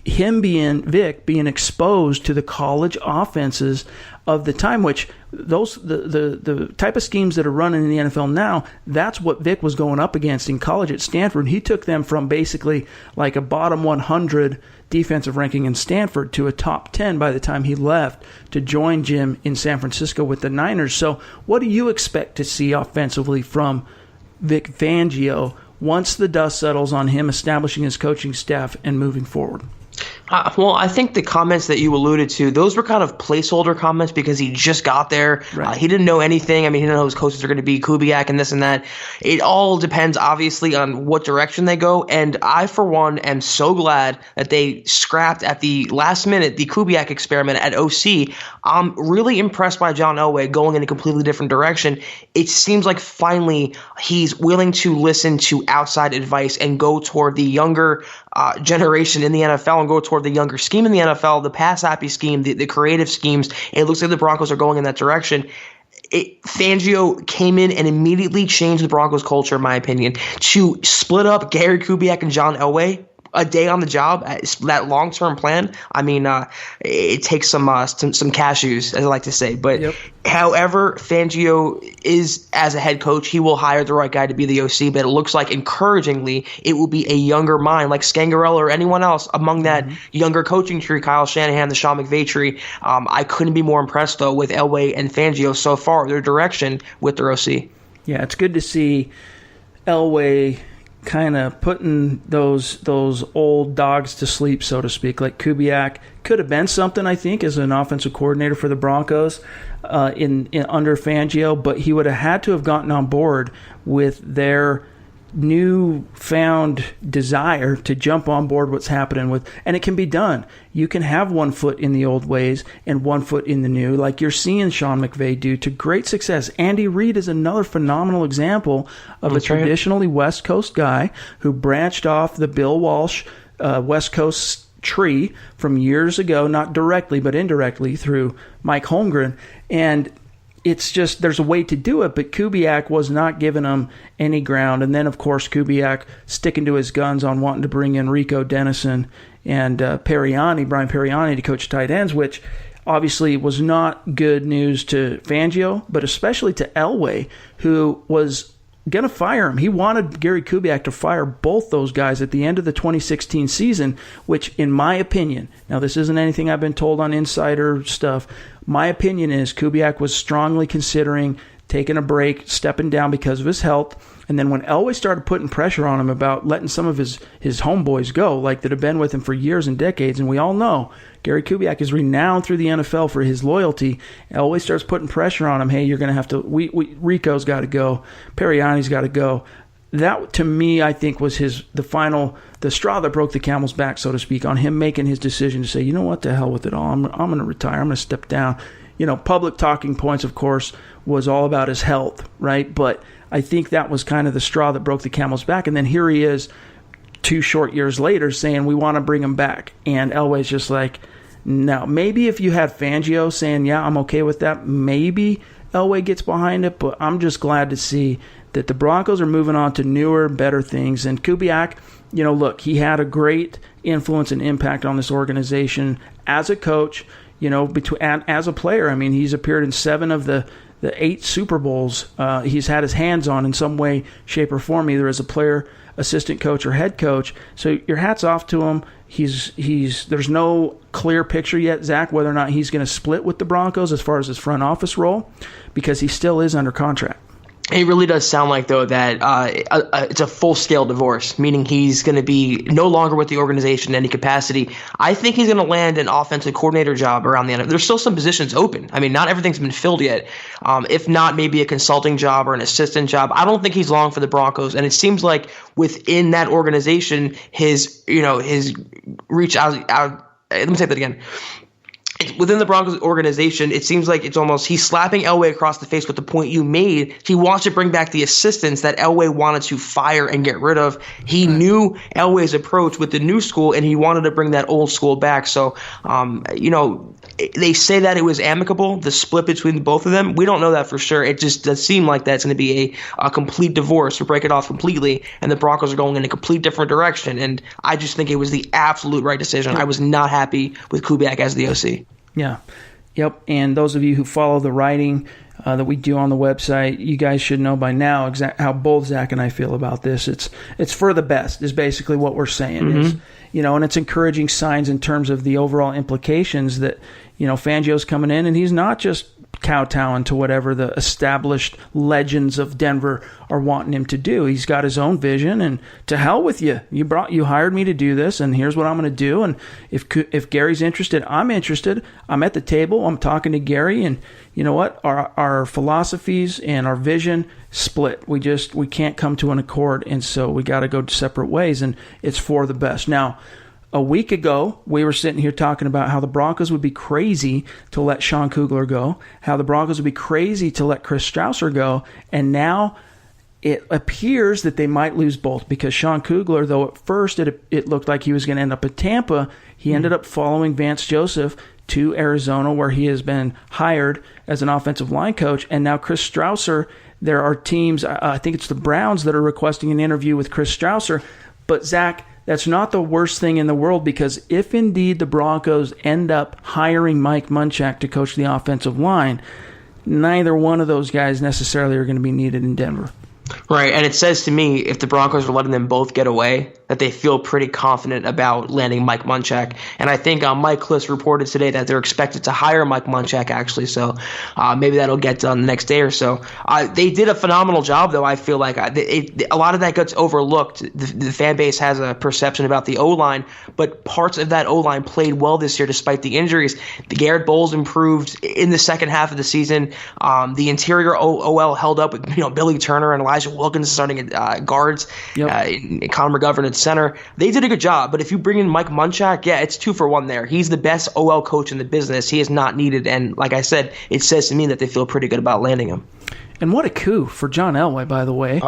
S3: Vic being exposed to the college offenses of the time, which the type of schemes that are running in the NFL now, that's what Vic was going up against in college at Stanford. He took them from basically like a bottom 100 defensive ranking in Stanford to a top 10 by the time he left to join Jim in San Francisco with the Niners. So what do you expect to see offensively from Vic Fangio once the dust settles on him establishing his coaching staff and moving forward?
S4: Well, I think the comments that you alluded to, those were kind of placeholder comments because he just got there.
S3: Right.
S4: He didn't know anything. I mean, he didn't know his coaches are going to be Kubiak and this and that. It all depends, obviously, on what direction they go. And I, for one, am so glad that they scrapped at the last minute the Kubiak experiment at OC. I'm really impressed by John Elway going in a completely different direction. It seems like finally he's willing to listen to outside advice and go toward the younger generation in the NFL and go toward the younger scheme in the NFL, the pass-happy scheme, the creative schemes. And it looks like the Broncos are going in that direction. Fangio came in and immediately changed the Broncos culture, in my opinion, to split up Gary Kubiak and John Elway a day on the job. That long-term plan, I mean, it takes some cashews, as I like to say. But however Fangio is as a head coach, he will hire the right guy to be the OC. But it looks like, encouragingly, it will be a younger mind like Scangarello or anyone else among that younger coaching tree, Kyle Shanahan, the Sean McVay tree. I couldn't be more impressed, though, with Elway and Fangio so far, their direction with their OC.
S3: Yeah, it's good to see Elway kind of putting those old dogs to sleep, so to speak. Like Kubiak could have been something, I think, as an offensive coordinator for the Broncos in under Fangio, but he would have had to have gotten on board with their newfound desire to jump on board what's happening with, and it can be done. You can have one foot in the old ways and one foot in the new, like you're seeing Sean McVay do to great success. Andy Reid is another phenomenal example of a traditionally West Coast guy who branched off the Bill Walsh West Coast tree from years ago, not directly but indirectly through Mike Holmgren, and it's just there's a way to do it, but Kubiak was not giving them any ground. And then, of course, Kubiak sticking to his guns on wanting to bring in Rico Dennison and Brian Periani to coach tight ends, which obviously was not good news to Fangio, but especially to Elway, who was going to fire him. He wanted Gary Kubiak to fire both those guys at the end of the 2016 season, which, in my opinion, now this isn't anything I've been told on insider stuff, my opinion is Kubiak was strongly considering taking a break, stepping down because of his health. And then when Elway started putting pressure on him about letting some of his homeboys go, like that have been with him for years and decades, and we all know Gary Kubiak is renowned through the NFL for his loyalty. Elway starts putting pressure on him. Hey, you're going to have to. Rico's got to go. Periani's got to go. That, to me, I think was the straw that broke the camel's back, so to speak, on him making his decision to say, you know what, the hell with it all. I'm going to retire. I'm going to step down. You know, public talking points, of course, was all about his health, right? But I think that was kind of the straw that broke the camel's back. And then here he is 2 short years later saying we want to bring him back. And Elway's just like, no. Maybe if you had Fangio saying, yeah, I'm okay with that, maybe Elway gets behind it. But I'm just glad to see that the Broncos are moving on to newer, better things. And Kubiak, you know, look, he had a great influence and impact on this organization as a coach, you know, as a player. I mean, he's appeared in 7 of the 8 Super Bowls he's had his hands on in some way, shape, or form, either as a player, assistant coach, or head coach. So your hat's off to him. There's no clear picture yet, Zach, whether or not he's going to split with the Broncos as far as his front office role, because he still is under contract.
S4: It really does sound like, though, that it's a full-scale divorce, meaning he's going to be no longer with the organization in any capacity. I think he's going to land an offensive coordinator job around the end. There's still some positions open. I mean, not everything's been filled yet. If not, maybe a consulting job or an assistant job. I don't think he's long for the Broncos, and it seems like within that organization, his reach out. Let me say that again. within the Broncos organization, it seems like it's almost he's slapping Elway across the face with the point you made. He wants to bring back the assistants that Elway wanted to fire and get rid of. He knew Elway's approach with the new school, and he wanted to bring that old school back. So, they say that it was amicable, the split between both of them. We don't know that for sure. It just does seem like that's going to be a complete divorce or break it off completely, and the Broncos are going in a complete different direction. And I just think it was the absolute right decision. I was not happy with Kubiak as the OC.
S3: Yeah. Yep. And those of you who follow the writing that we do on the website, you guys should know by now how both Zach and I feel about this. It's for the best is basically what we're saying. Is, and it's encouraging signs in terms of the overall implications that, Fangio's coming in and he's not just kowtowing to whatever the established legends of Denver are wanting him to do. He's got his own vision, and to hell with you. You hired me to do this, and here's what I'm going to do. And if Gary's interested, I'm interested. I'm at the table. I'm talking to Gary, and you know what? Our philosophies and our vision split. We can't come to an accord, and so we got to go separate ways, and it's for the best. Now, a week ago, we were sitting here talking about how the Broncos would be crazy to let Sean Kugler go, how the Broncos would be crazy to let Chris Strausser go, and now it appears that they might lose both because Sean Kugler, though at first it looked like he was going to end up at Tampa, he ended up following Vance Joseph to Arizona, where he has been hired as an offensive line coach, and now Chris Strausser, there are teams, I think it's the Browns, that are requesting an interview with Chris Strausser, but Zach, that's not the worst thing in the world, because if indeed the Broncos end up hiring Mike Munchak to coach the offensive line, neither one of those guys necessarily are going to be needed in Denver.
S4: Right, and it says to me, if the Broncos are letting them both get away, that they feel pretty confident about landing Mike Munchak. And I think Mike Kliss reported today that they're expected to hire Mike Munchak, actually, so maybe that'll get done the next day or so. They did a phenomenal job, though. I feel like a lot of that gets overlooked. The fan base has a perception about the O-line, but parts of that O-line played well this year despite the injuries. The Garrett Bowles improved in the second half of the season. The interior OL held up with Billy Turner and Elijah Wilkins starting at guards, and Connor McGovern at center. They did a good job, but if you bring in Mike Munchak, it's 2 for 1 there. He's the best OL coach in the business. He is not needed, and like I said, it says to me that they feel pretty good about landing him.
S3: And what a coup for John Elway, by the way.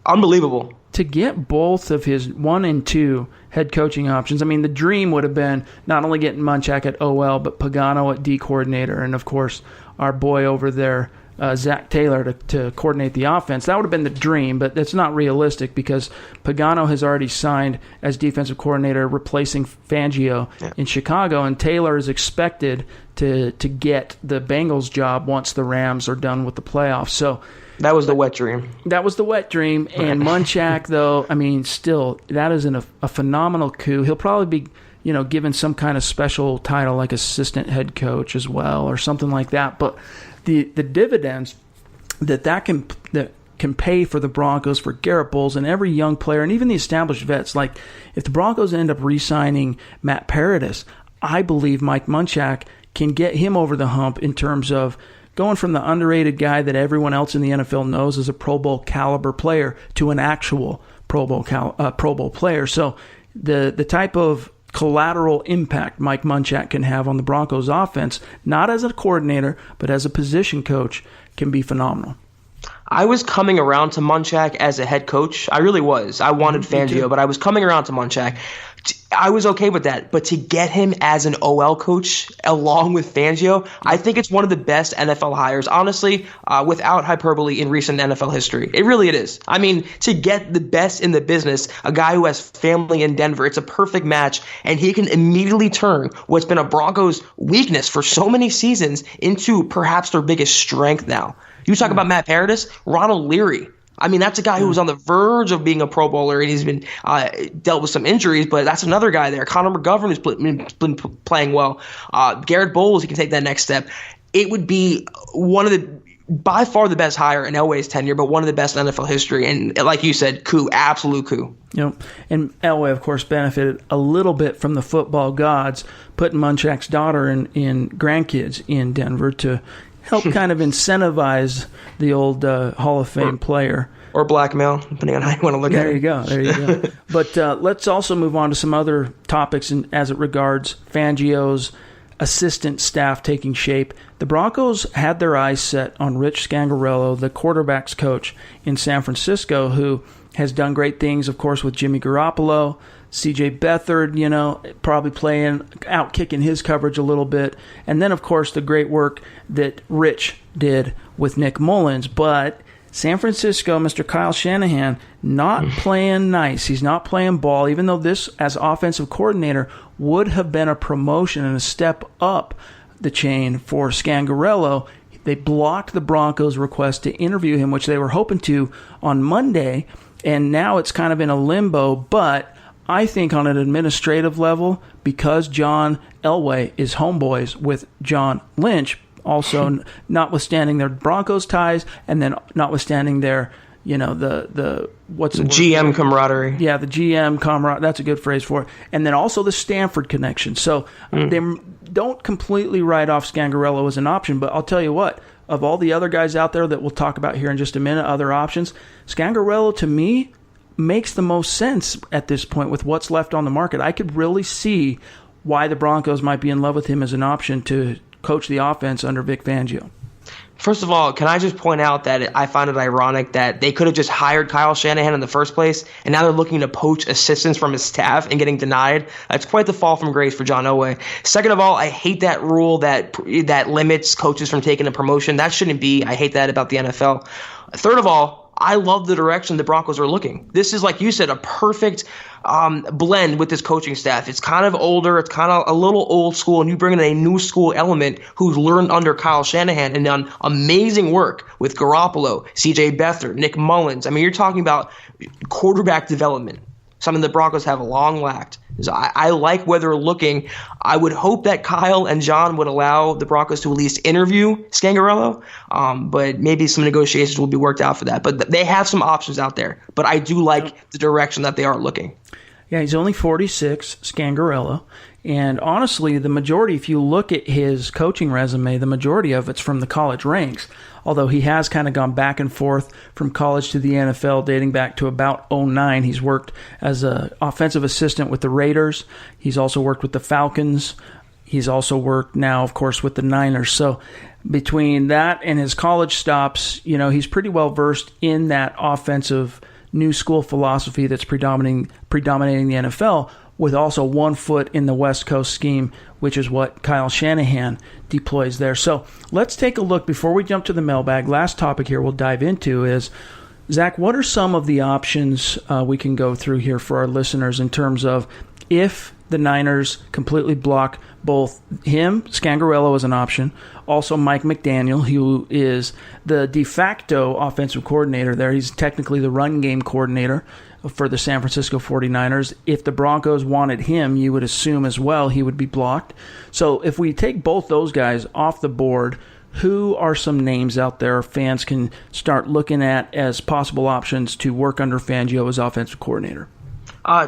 S4: Unbelievable.
S3: To get both of his 1 and 2 head coaching options. I mean, the dream would have been not only getting Munchak at OL, but Pagano at D coordinator, and of course, our boy over there, Zach Taylor to coordinate the offense. That would have been the dream, but that's not realistic because Pagano has already signed as defensive coordinator, replacing Fangio in Chicago, and Taylor is expected to get the Bengals job once the Rams are done with the playoffs. So
S4: that was the wet dream.
S3: That was the wet dream. And Munchak, though, I mean, still, that is a phenomenal coup. He'll probably be given some kind of special title like assistant head coach as well or something like that. But the dividends that can pay for the Broncos, for Garrett Bowles and every young player, and even the established vets, like if the Broncos end up re-signing Matt Paradis, I believe Mike Munchak can get him over the hump in terms of going from the underrated guy that everyone else in the NFL knows as a Pro Bowl caliber player to an actual Pro Bowl player. So the type of collateral impact Mike Munchak can have on the Broncos offense, not as a coordinator, but as a position coach, can be phenomenal.
S4: I was coming around to Munchak as a head coach. I really was. I wanted Fangio, but I was coming around to Munchak. I was okay with that. But to get him as an OL coach along with Fangio, I think it's one of the best NFL hires, honestly, without hyperbole, in recent NFL history. It is. I mean, to get the best in the business, a guy who has family in Denver, it's a perfect match, and he can immediately turn what's been a Broncos weakness for so many seasons into perhaps their biggest strength now. You talk about Matt Paradis, Ronald Leary. I mean, that's a guy who was on the verge of being a Pro Bowler, and he's been dealt with some injuries, but that's another guy there. Connor McGovern has been playing well. Garrett Bowles, he can take that next step. It would be by far the best hire in Elway's tenure, but one of the best in NFL history. And like you said, coup, absolute coup.
S3: And Elway, of course, benefited a little bit from the football gods, putting Munchak's daughter and grandkids in Denver to help kind of incentivize the old Hall of Fame player.
S4: or blackmail, depending on how you want to look at it.
S3: There you go. But let's also move on to some other topics as it regards Fangio's assistant staff taking shape. The Broncos had their eyes set on Rich Scangarello, the quarterback's coach in San Francisco, who has done great things, of course, with Jimmy Garoppolo, C.J. Beathard, probably kicking his coverage a little bit. And then, of course, the great work that Rich did with Nick Mullins. But San Francisco, Mr. Kyle Shanahan, not playing nice. He's not playing ball, even though this, as offensive coordinator, would have been a promotion and a step up the chain for Scangarello. They blocked the Broncos' request to interview him, which they were hoping to on Monday, and now it's kind of in a limbo. But I think on an administrative level, because John Elway is homeboys with John Lynch, also notwithstanding their Broncos ties, and then notwithstanding their, the what's the
S4: GM camaraderie.
S3: Yeah, the GM camaraderie. That's a good phrase for it. And then also the Stanford connection. So they don't completely write off Scangarello as an option, but I'll tell you what, of all the other guys out there that we'll talk about here in just a minute, other options, Scangarello, to me, makes the most sense at this point with what's left on the market. I could really see why the Broncos might be in love with him as an option to coach the offense under Vic Fangio.
S4: First of all, can I just point out that I find it ironic that they could have just hired Kyle Shanahan in the first place, and now they're looking to poach assistants from his staff and getting denied. It's quite the fall from grace for John Elway. Second of all, I hate that rule that limits coaches from taking a promotion. That shouldn't be. I hate that about the NFL. Third of all, I love the direction the Broncos are looking. This is, like you said, a perfect blend with this coaching staff. It's kind of older. It's kind of a little old school, and you bring in a new school element who's learned under Kyle Shanahan and done amazing work with Garoppolo, C.J. Beathard, Nick Mullins. I mean, you're talking about quarterback development, something the Broncos have long lacked. So I like where they're looking. I would hope that Kyle and John would allow the Broncos to at least interview Scangarello, but maybe some negotiations will be worked out for that. But they have some options out there. But I do like the direction that they are looking.
S3: Yeah, he's only 46, Scangarello. And honestly, the majority, if you look at his coaching resume, the majority of it's from the college ranks. Although he has kind of gone back and forth from college to the NFL dating back to about 2009. He's worked as an offensive assistant with the Raiders. He's also worked with the Falcons. He's also worked now, of course, with the Niners. So between that and his college stops, he's pretty well versed in that offensive new school philosophy that's predominating the NFL, with also 1 foot in the West Coast scheme, which is what Kyle Shanahan deploys there. So let's take a look before we jump to the mailbag. Last topic here we'll dive into is, Zach, what are some of the options we can go through here for our listeners in terms of if the Niners completely block both him, Scangarello as an option, also Mike McDaniel, who is the de facto offensive coordinator there. He's technically the run game coordinator for the San Francisco 49ers. If the Broncos wanted him, you would assume as well he would be blocked. So if we take both those guys off the board, who are some names out there fans can start looking at as possible options to work under Fangio as offensive coordinator?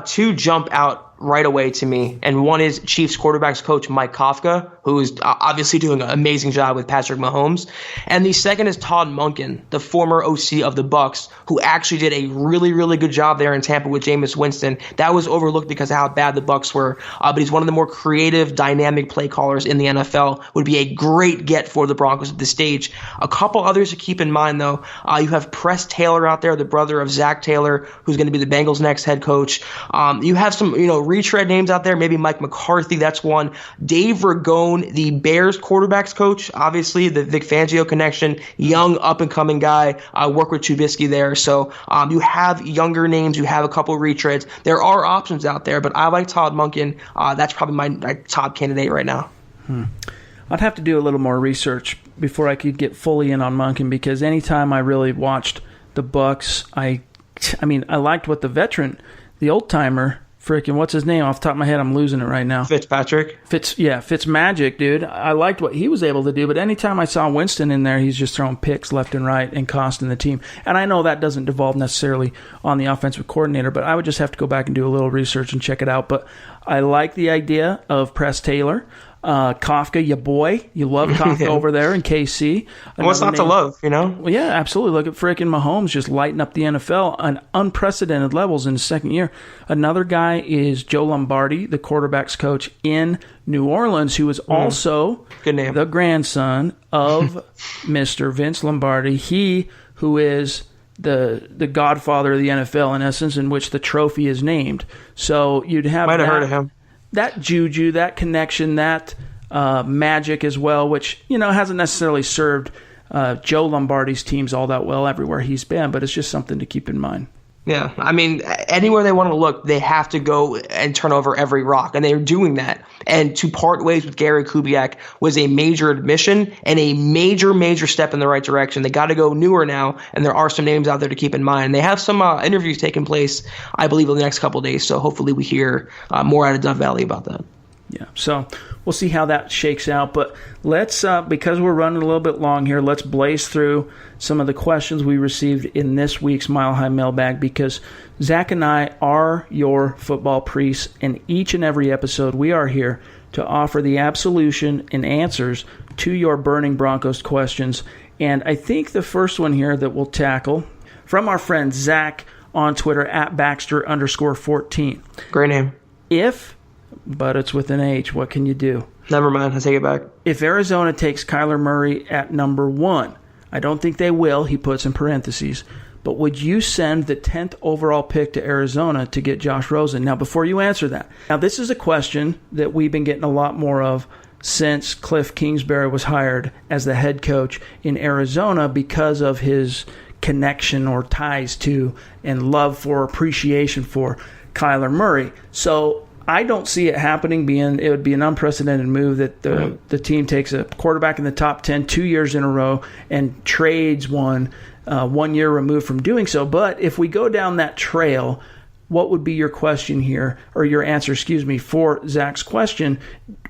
S4: Two jump out right away to me, and one is Chiefs quarterbacks coach Mike Kafka, who is obviously doing an amazing job with Patrick Mahomes, and the second is Todd Monken, the former OC of the Bucs, who actually did a really, really good job there in Tampa with Jameis Winston. That was overlooked because of how bad the Bucs were, but he's one of the more creative, dynamic play callers in the NFL. Would be a great get for the Broncos at this stage. A couple others to keep in mind, though. You have Press Taylor out there, the brother of Zach Taylor, who's going to be the Bengals' next head coach. You have some, retread names out there, maybe Mike McCarthy, that's one. Dave Ragone, the Bears quarterbacks coach, obviously the Vic Fangio connection, young up-and-coming guy, work with Trubisky there. So you have younger names, you have a couple retreads. There are options out there, but I like Todd Monken. That's probably my top candidate right now.
S3: I'd have to do a little more research before I could get fully in on Monken, because anytime I really watched the Bucs, I liked what the veteran, the old-timer, freaking, what's his name? Off the top of my head, I'm losing it right now.
S4: Fitzpatrick?
S3: Fitzmagic, dude. I liked what he was able to do, but anytime I saw Winston in there, he's just throwing picks left and right and costing the team. And I know that doesn't devolve necessarily on the offensive coordinator, but I would just have to go back and do a little research and check it out. But I like the idea of Press Taylor. Kafka, your boy. You love Kafka over there in KC.
S4: What's not to love,
S3: Well, yeah, absolutely. Look at freaking Mahomes just lighting up the NFL on unprecedented levels in his second year. Another guy is Joe Lombardi, the quarterback's coach in New Orleans, who is also the grandson of Mr. Vince Lombardi. He who is the godfather of the NFL, in essence, in which the trophy is named. So you'd have
S4: Might have heard of him.
S3: That juju, that connection, that magic as well, which, hasn't necessarily served Joe Lombardi's teams all that well everywhere he's been, but it's just something to keep in mind.
S4: Yeah, I mean, anywhere they want to look, they have to go and turn over every rock, and they're doing that. And to part ways with Gary Kubiak was a major admission and a major, major step in the right direction. They got to go newer now, and there are some names out there to keep in mind. They have some interviews taking place, I believe, in the next couple of days, so hopefully we hear more out of Dove Valley about that.
S3: Yeah, so we'll see how that shakes out. But let's, because we're running a little bit long here, let's blaze through some of the questions we received in this week's Mile High Mailbag, because Zach and I are your football priests, and each and every episode we are here to offer the absolution and answers to your burning Broncos questions. And I think the first one here that we'll tackle from our friend Zach on Twitter at Baxter_14.
S4: Great name.
S3: But it's with an H. What can you do?
S4: Never mind. I take it back.
S3: If Arizona takes Kyler Murray at number 1, I don't think they will, he puts in parentheses, but would you send the 10th overall pick to Arizona to get Josh Rosen? Now, before you answer that, now this is a question that we've been getting a lot more of since Cliff Kingsbury was hired as the head coach in Arizona because of his connection or ties to and love for, appreciation for Kyler Murray. So I don't see it happening, being it would be an unprecedented move that the team takes a quarterback in the top 10 2 years in a row and trades one 1 year removed from doing so. But if we go down that trail, what would be your question here, or your answer, for Zach's question?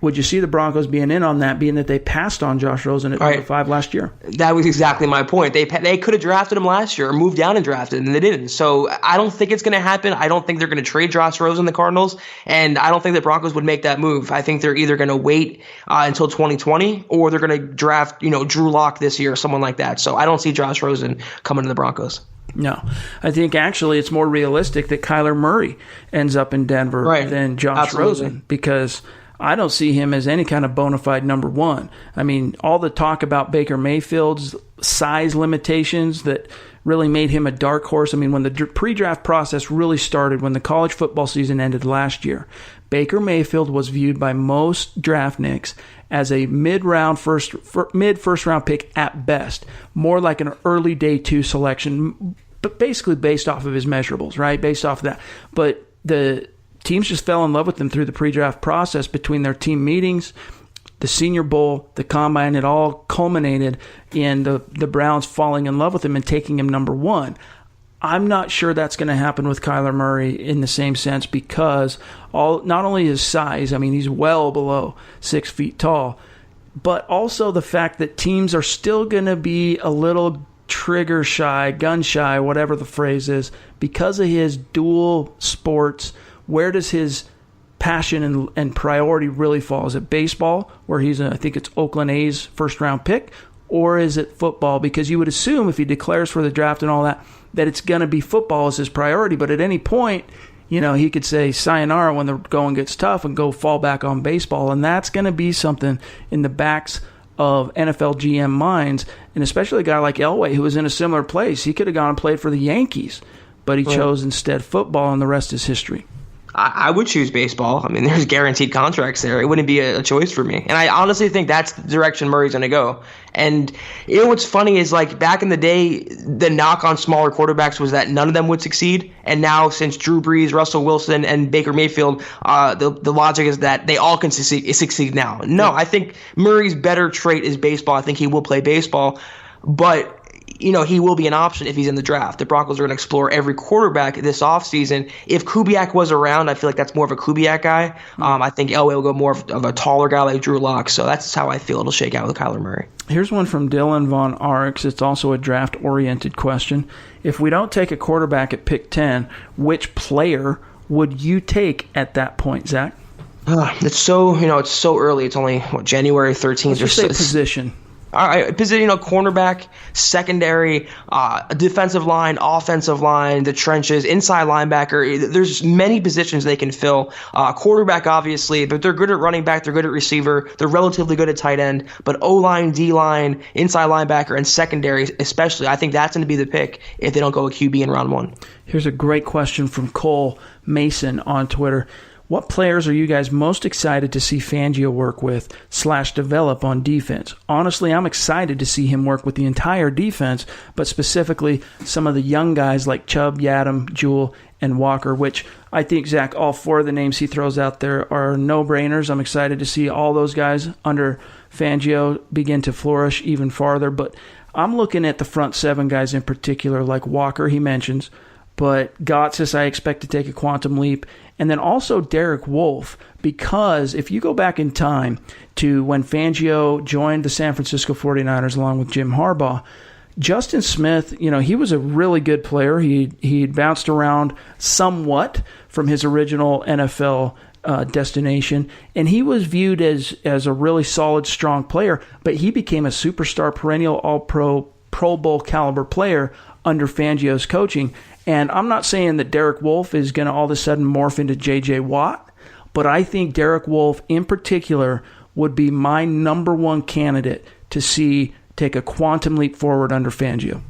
S3: Would you see the Broncos being in on that, being that they passed on Josh Rosen at number 5 last year?
S4: That was exactly my point. They could have drafted him last year or moved down and drafted him, and they didn't. So I don't think it's going to happen. I don't think they're going to trade Josh Rosen, the Cardinals, and I don't think the Broncos would make that move. I think they're either going to wait until 2020 or they're going to draft, Drew Lock this year or someone like that. So I don't see Josh Rosen coming to the Broncos.
S3: No, I think actually it's more realistic that Kyler Murray ends up in Denver than Josh Rosen, because I don't see him as any kind of bona fide number 1. I mean, all the talk about Baker Mayfield's size limitations that really made him a dark horse. I mean, when the pre-draft process really started, when the college football season ended last year, Baker Mayfield was viewed by most draftniks as a mid-first round pick at best, more like an early day 2 selection, but basically based off of his measurables, right? Based off of that. But the teams just fell in love with him through the pre-draft process, between their team meetings, the Senior Bowl, the Combine. It all culminated in the Browns falling in love with him and taking him number 1. I'm not sure that's going to happen with Kyler Murray in the same sense, because not only his size, I mean, he's well below 6 feet tall, but also the fact that teams are still going to be a little trigger shy, gun shy, whatever the phrase is, because of his dual sports. Where does his passion and priority really fall? Is it baseball, where I think it's Oakland A's first-round pick, or is it football? Because you would assume if he declares for the draft and all that it's going to be football as his priority. But at any point, he could say sayonara when the going gets tough and go fall back on baseball. And that's going to be something in the backs of NFL GM minds, and especially a guy like Elway, who was in a similar place. He could have gone and played for the Yankees, but he chose instead football, and the rest is history.
S4: I would choose baseball. I mean, there's guaranteed contracts there. It wouldn't be a choice for me. And I honestly think that's the direction Murray's going to go. And what's funny is, like, back in the day, the knock on smaller quarterbacks was that none of them would succeed. And now, since Drew Brees, Russell Wilson, and Baker Mayfield, the logic is that they all can succeed now. No, I think Murray's better trait is baseball. I think he will play baseball. But he will be an option if he's in the draft. The Broncos are going to explore every quarterback this offseason. If Kubiak was around, I feel like that's more of a Kubiak guy. I think Elway will go more of a taller guy like Drew Lock. So that's how I feel it'll shake out with Kyler Murray.
S3: Here's one from Dylan Von Arx. It's also a draft-oriented question. If we don't take a quarterback at pick 10, which player would you take at that point, Zach?
S4: It's so early. It's only January 13th.
S3: Let's just say position.
S4: All right, position, cornerback, secondary, defensive line, offensive line, the trenches, inside linebacker. There's many positions they can fill. Quarterback, obviously, but they're good at running back. They're good at receiver. They're relatively good at tight end. But O-line, D-line, inside linebacker, and secondary especially, I think that's going to be the pick if they don't go a QB in round 1.
S3: Here's a great question from Cole Mason on Twitter. What players are you guys most excited to see Fangio work with / develop on defense? Honestly, I'm excited to see him work with the entire defense, but specifically some of the young guys like Chubb, Yadam, Jewell, and Walker, which I think, Zach, all 4 of the names he throws out there are no-brainers. I'm excited to see all those guys under Fangio begin to flourish even farther. But I'm looking at the front 7 guys in particular, like Walker he mentions, but Gotsis I expect to take a quantum leap. And then also Derek Wolfe, because if you go back in time to when Fangio joined the San Francisco 49ers along with Jim Harbaugh, Justin Smith, he was a really good player. He bounced around somewhat from his original NFL destination, and he was viewed as a really solid, strong player, but he became a superstar, perennial All-Pro, Pro Bowl caliber player under Fangio's coaching. And I'm not saying that Derek Wolfe is going to all of a sudden morph into J.J. Watt, but I think Derek Wolfe in particular would be my number 1 candidate to see take a quantum leap forward under Fangio.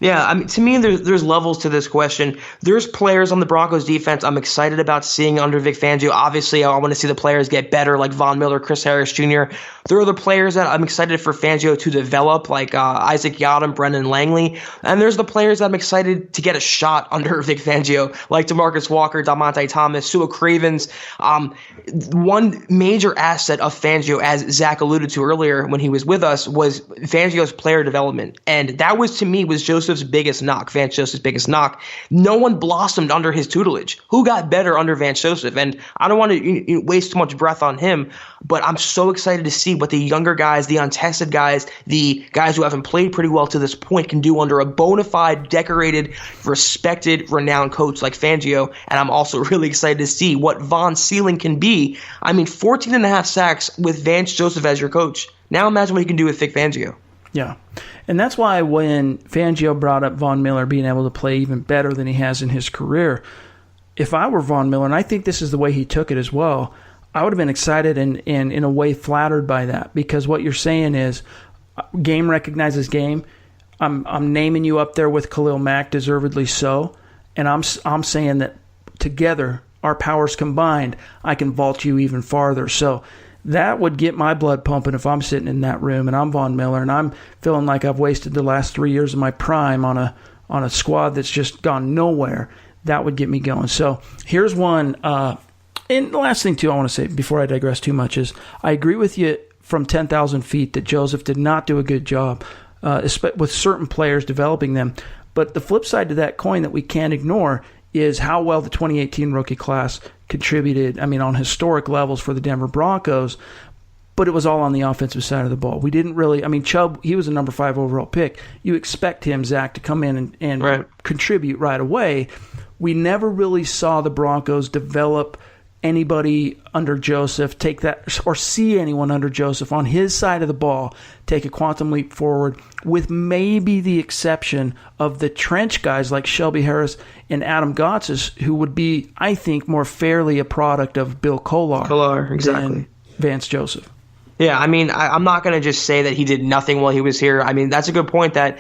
S4: Yeah, I mean, to me, there's levels to this question. There's players on the Broncos defense I'm excited about seeing under Vic Fangio. Obviously, I want to see the players get better, like Von Miller, Chris Harris Jr. There are other players that I'm excited for Fangio to develop, like Isaac Yiadom, Brendan Langley. And there's the players that I'm excited to get a shot under Vic Fangio, like DeMarcus Walker, Damonte Thomas, Sua Cravens. One major asset of Fangio, as Zach alluded to earlier when he was with us, was Fangio's player development. And that was, to me, was Joseph's biggest knock, Vance Joseph's biggest knock. No one blossomed under his tutelage. Who got better under Vance Joseph? And I don't want to waste too much breath on him, but I'm so excited to see what the younger guys, the untested guys, the guys who haven't played pretty well to this point can do under a bona fide, decorated, respected, renowned coach like Fangio. And I'm also really excited to see what Von's ceiling can be. I mean, 14.5 sacks with Vance Joseph as your coach. Now imagine what he can do with Vic Fangio.
S3: Yeah. And that's why when Fangio brought up Von Miller being able to play even better than he has in his career, if I were Von Miller, and I think this is the way he took it as well, I would have been excited and in a way flattered by that, because what you're saying is game recognizes game. I'm naming you up there with Khalil Mack, deservedly so, and I'm saying that together, our powers combined, I can vault you even farther. So that would get my blood pumping if I'm sitting in that room and I'm Von Miller and I'm feeling like I've wasted the last 3 years of my prime on a squad that's just gone nowhere. That would get me going. So here's one. And the last thing, too, I want to say before I digress too much is I agree with you from 10,000 feet that Joseph did not do a good job with certain players developing them. But the flip side to that coin that we can't ignore is how well the 2018 rookie class contributed, on historic levels for the Denver Broncos, but it was all on the offensive side of the ball. We didn't really, Chubb, he was a number 5 overall pick. You expect him, Zach, to come in and right, contribute right away. We never really saw the Broncos develop anybody under Joseph, take that, or see anyone under Joseph on his side of the ball take a quantum leap forward, with maybe the exception of the trench guys like Shelby Harris and Adam Gotsis, who would be, I think, more fairly a product of Bill Kollar
S4: exactly,
S3: than Vance Joseph.
S4: Yeah, I'm not going to just say that he did nothing while he was here. That's a good point that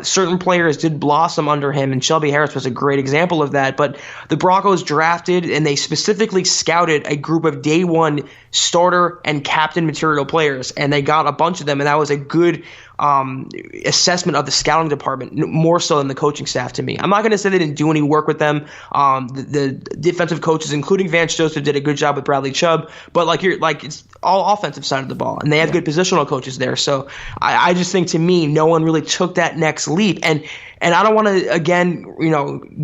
S4: certain players did blossom under him, and Shelby Harris was a great example of that. But the Broncos drafted, and they specifically scouted a group of day one starter and captain material players, and they got a bunch of them, and that was a good assessment of the scouting department, more so than the coaching staff to me. I'm not going to say they didn't do any work with them. The defensive coaches, including Vance Joseph, did a good job with Bradley Chubb, but it's all offensive side of the ball, and they had good positional coaches there. So I just think, to me, no one really took that next leap. And I don't want to, again,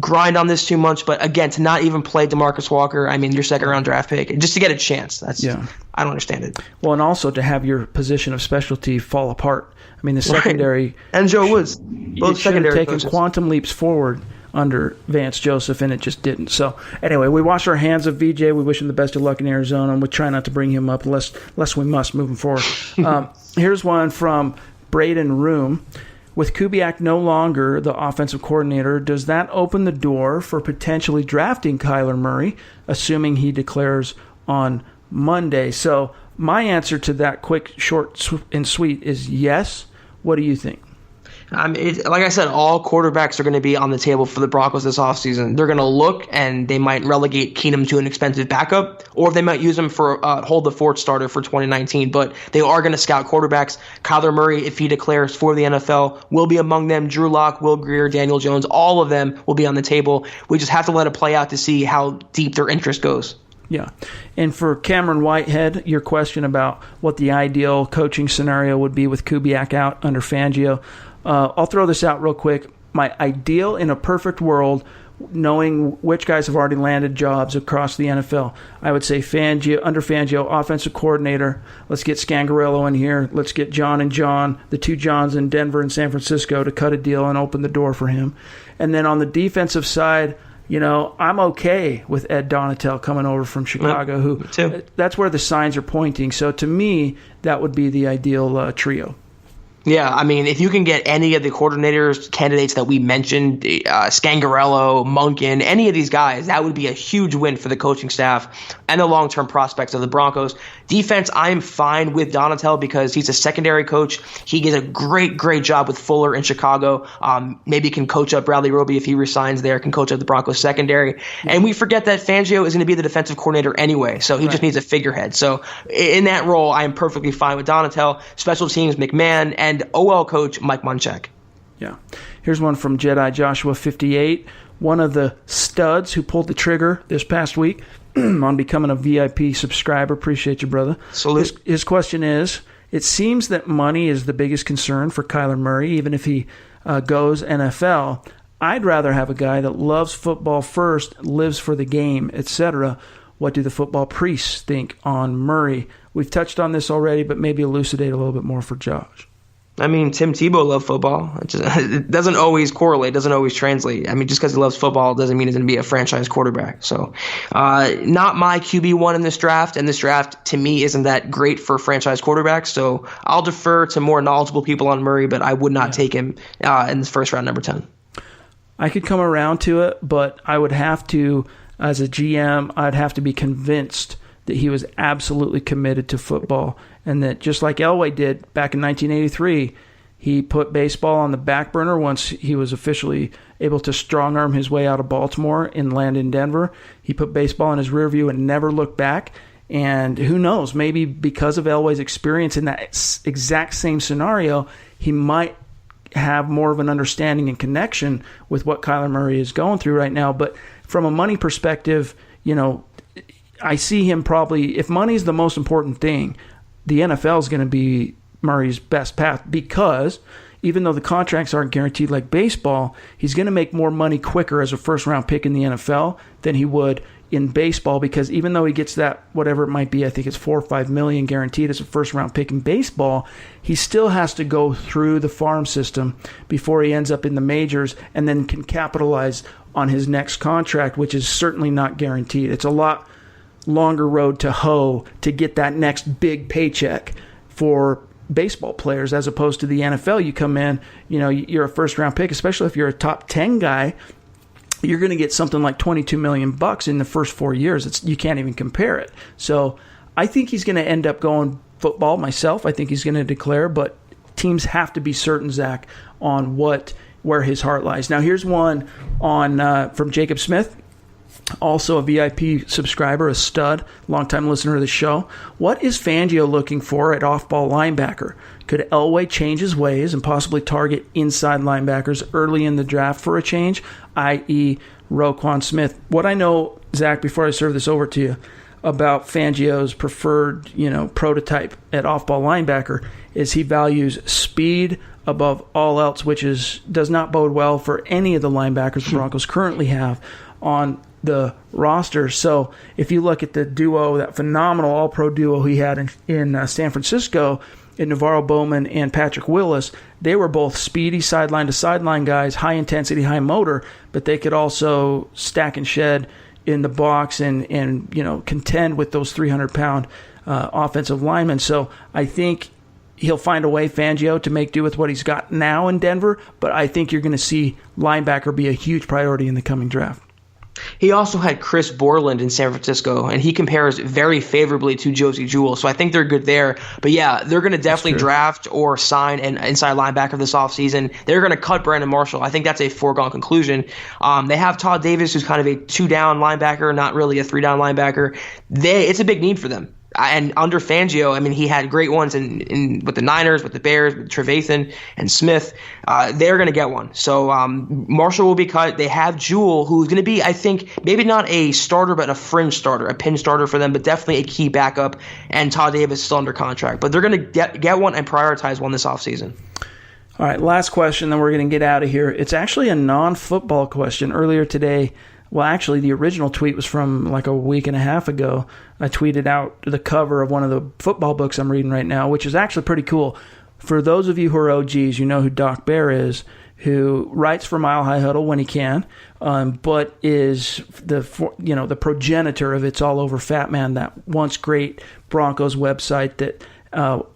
S4: grind on this too much, but again, to not even play DeMarcus Walker, your second-round draft pick, just to get a chance. I don't understand it.
S3: Well, and also to have your position of specialty fall apart. The secondary,
S4: right, and Joe Woods, both
S3: secondary
S4: should have
S3: taken quantum leaps forward under Vance Joseph, and it just didn't. So anyway, we wash our hands of VJ. We wish him the best of luck in Arizona, and we try not to bring him up lest we must moving forward. Here's one from Braden Room. With Kubiak no longer the offensive coordinator, does that open the door for potentially drafting Kyler Murray, assuming he declares on Monday? So my answer to that quick, short, and sweet is yes. What do you think?
S4: Like I said, all quarterbacks are going to be on the table for the Broncos this offseason. They're going to look, and they might relegate Keenum to an expensive backup, or they might use him for hold the fort starter for 2019. But they are going to scout quarterbacks. Kyler Murray, if he declares for the NFL, will be among them. Drew Lock, Will Grier, Daniel Jones, all of them will be on the table. We just have to let it play out to see how deep their interest goes.
S3: Yeah. And for Cameron Whitehead, your question about what the ideal coaching scenario would be with Kubiak out under Fangio, I'll throw this out real quick. My ideal in a perfect world, knowing which guys have already landed jobs across the NFL, I would say Fangio, under Fangio, offensive coordinator. Let's get Scangarello in here. Let's get John and John, the two Johns in Denver and San Francisco, to cut a deal and open the door for him. And then on the defensive side, I'm okay with Ed Donatel coming over from Chicago. That's where the signs are pointing. So to me, that would be the ideal trio.
S4: Yeah, I mean, if you can get any of the coordinators, candidates that we mentioned, Scangarello, Monken, any of these guys, that would be a huge win for the coaching staff and the long-term prospects of the Broncos. Defense, I'm fine with Donatel because he's a secondary coach. He gets a great job with Fuller in Chicago. Maybe can coach up Bradley Roby if he resigns there, can coach up the Broncos secondary. And we forget that Fangio is going to be the defensive coordinator anyway, so he just needs a figurehead. So in that role, I am perfectly fine with Donatel. Special teams, McMahon, and OL coach Mike Munchak.
S3: Yeah. Here's one from Jedi Joshua 58, one of the studs who pulled the trigger this past week on becoming a VIP subscriber. Appreciate you, brother.
S4: Salute.
S3: His question is, it seems that money is the biggest concern for Kyler Murray, even if he goes NFL. I'd rather have a guy that loves football first, lives for the game, etc. What do the football priests think on Murray? We've touched on this already, but maybe elucidate a little bit more for Josh.
S4: I mean, Tim Tebow loved football. It doesn't always correlate, doesn't always translate. I mean, just because he loves football doesn't mean he's going to be a franchise quarterback. So not my QB1 in this draft, and this draft, to me, isn't that great for franchise quarterbacks. So I'll defer to more knowledgeable people on Murray, but I would not take him in the first round, number 10.
S3: I could come around to it, but I would have to, as a GM, I'd have to be convinced that he was absolutely committed to football, and that just like Elway did back in 1983, he put baseball on the back burner once he was officially able to strong-arm his way out of Baltimore and land in Denver. He put baseball in his rear view and never looked back. And who knows, maybe because of Elway's experience in that exact same scenario, he might have more of an understanding and connection with what Kyler Murray is going through right now. But from a money perspective, I see him probably, if money is the most important thing, the NFL is going to be Murray's best path, because even though the contracts aren't guaranteed like baseball, he's going to make more money quicker as a first-round pick in the NFL than he would in baseball, because even though he gets that, whatever it might be, I think it's $4 or $5 million guaranteed as a first-round pick in baseball, he still has to go through the farm system before he ends up in the majors and then can capitalize on his next contract, which is certainly not guaranteed. It's a lot longer road to hoe to get that next big paycheck for baseball players as opposed to the NFL. You come in, you're a first round pick, especially if you're a top 10 guy, you're going to get something like $22 million in the first 4 years. You can't even compare it. So I think he's going to end up going football myself. I think he's going to declare, but teams have to be certain, Zach, on where his heart lies. Now here's one from Jacob Smith, also a VIP subscriber, a stud, longtime listener of the show. What is Fangio looking for at off-ball linebacker? Could Elway change his ways and possibly target inside linebackers early in the draft for a change, i.e. Roquan Smith? What I know, Zach, before I serve this over to you, about Fangio's preferred, prototype at off-ball linebacker is he values speed above all else, which does not bode well for any of the linebackers the Broncos currently have on the roster. So if you look at the duo, that phenomenal all-pro duo he had in San Francisco, in Navarro Bowman and Patrick Willis, they were both speedy sideline-to-sideline guys, high-intensity, high motor, but they could also stack and shed in the box and contend with those 300-pound offensive linemen. So I think he'll find a way, Fangio, to make do with what he's got now in Denver, but I think you're going to see linebacker be a huge priority in the coming draft.
S4: He also had Chris Borland in San Francisco, and he compares very favorably to Josie Jewell. So I think they're good there. But yeah, they're going to definitely draft or sign an inside linebacker this offseason. They're going to cut Brandon Marshall. I think that's a foregone conclusion. They have Todd Davis, who's kind of a 2-down linebacker, not really a 3-down linebacker. It's a big need for them. And under Fangio, I mean, he had great ones in with the Niners, with the Bears, with Trevathan and Smith. They're going to get one. So Marshall will be cut. They have Jewell, who's going to be, I think, maybe not a starter, but a fringe starter, a pin starter for them, but definitely a key backup. And Todd Davis is still under contract. But they're going to get one and prioritize one this offseason.
S3: All right, last question, then we're going to get out of here. It's actually a non-football question. Earlier today, well, actually, the original tweet was from like a week and a half ago. I tweeted out the cover of one of the football books I'm reading right now, which is actually pretty cool. For those of you who are OGs, you know who Doc Bear is, who writes for Mile High Huddle when he can, but is the progenitor of It's All Over Fat Man, that once great Broncos website that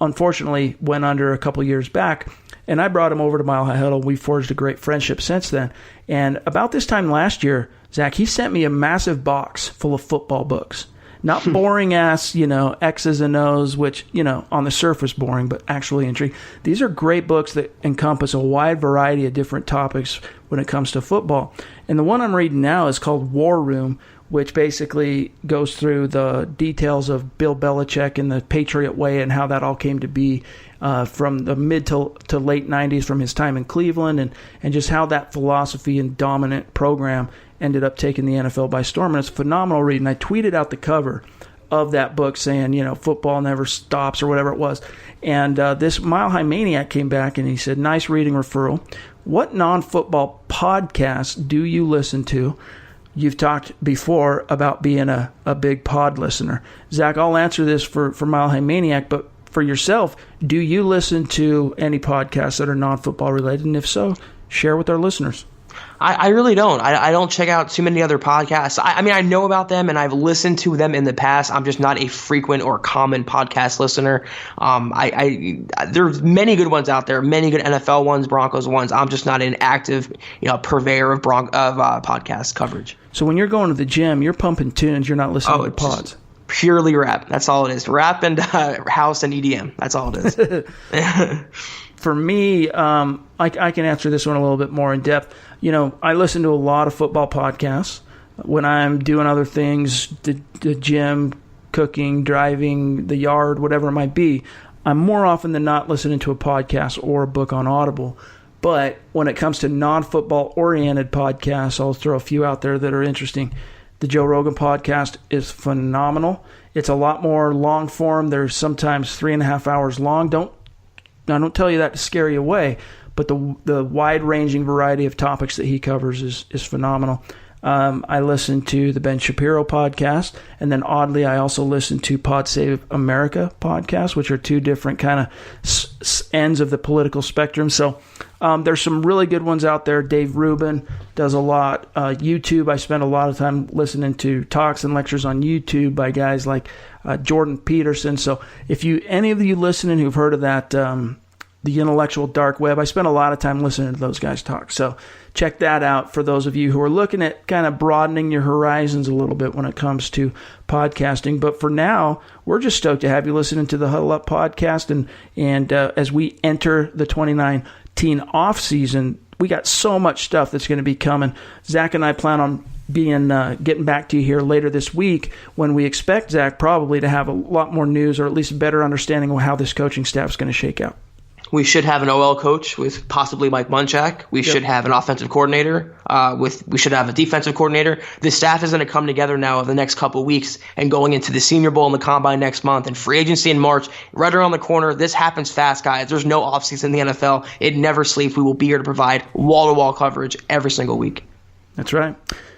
S3: unfortunately went under a couple years back. And I brought him over to Mile High Huddle. We forged a great friendship since then. And about this time last year, Zach, he sent me a massive box full of football books. Not boring ass, X's and O's, which, on the surface boring, but actually intriguing. These are great books that encompass a wide variety of different topics when it comes to football. And the one I'm reading now is called War Room, which basically goes through the details of Bill Belichick and the Patriot Way and how that all came to be from the mid to late 90s, from his time in Cleveland, and just how that philosophy and dominant program ended up taking the NFL by storm. And it's a phenomenal read. And I tweeted out the cover of that book saying, football never stops or whatever it was. And this Mile High Maniac came back and he said, nice reading referral. What non-football podcasts do you listen to? You've talked before about being a big pod listener. Zach, I'll answer this for Mile High Maniac, but for yourself, do you listen to any podcasts that are non-football related? And if so, share with our listeners.
S4: I really don't. I don't check out too many other podcasts. I mean, I know about them and I've listened to them in the past. I'm just not a frequent or common podcast listener. There's many good ones out there, many good NFL ones, Broncos ones. I'm just not an active, purveyor of podcast coverage.
S3: So when you're going to the gym, you're pumping tunes. You're not listening to pods.
S4: Purely rap. That's all it is. Rap and house and EDM. That's all it is.
S3: For me, I can answer this one a little bit more in depth. I listen to a lot of football podcasts when I'm doing other things, the gym, cooking, driving, the yard, whatever it might be. I'm more often than not listening to a podcast or a book on Audible. But when it comes to non-football oriented podcasts, I'll throw a few out there that are interesting. The Joe Rogan podcast is phenomenal. It's a lot more long form. They're sometimes 3.5 hours long. I don't tell you that to scare you away, but the wide-ranging variety of topics that he covers is phenomenal. I listen to the Ben Shapiro podcast, and then oddly, I also listen to Pod Save America podcast, which are two different kind of ends of the political spectrum. So there's some really good ones out there. Dave Rubin does a lot. YouTube, I spend a lot of time listening to talks and lectures on YouTube by guys like Jordan Peterson. So if any of you listening who've heard of that, the intellectual dark web, I spend a lot of time listening to those guys talk. So check that out for those of you who are looking at kind of broadening your horizons a little bit when it comes to podcasting. But for now, we're just stoked to have you listening to the Huddle Up podcast. And as we enter the 2019 off season, we got so much stuff that's going to be coming. Zach and I plan on getting back to you here later this week when we expect Zach probably to have a lot more news, or at least a better understanding of how this coaching staff is going to shake out.
S4: We should have an OL coach with possibly Mike Munchak. We should have an offensive coordinator. We should have a defensive coordinator. The staff is going to come together now over the next couple of weeks and going into the Senior Bowl and the Combine next month and free agency in March, right around the corner. This happens fast, guys. There's no offseason in the NFL. It never sleeps. We will be here to provide wall-to-wall coverage every single week.
S3: That's right.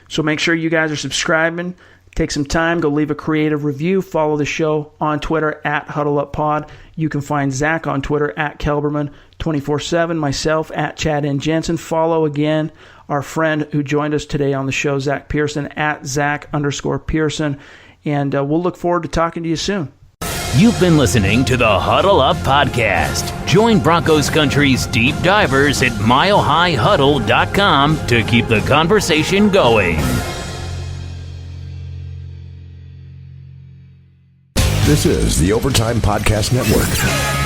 S3: So make sure you guys are subscribing take some time, go leave a creative review, follow the show on Twitter at HuddleUpPod. You can find Zach on Twitter at Kelberman 24/7, myself at Chad and Jensen. Follow again our friend who joined us today on the show, Zack Pearson, at Zack_Pearson. And we'll look forward to talking to you soon.
S2: You've been listening to the Huddle Up Podcast. Join Broncos Country's deep divers at milehighhuddle.com to keep the conversation going.
S1: This is the Overtime Podcast Network.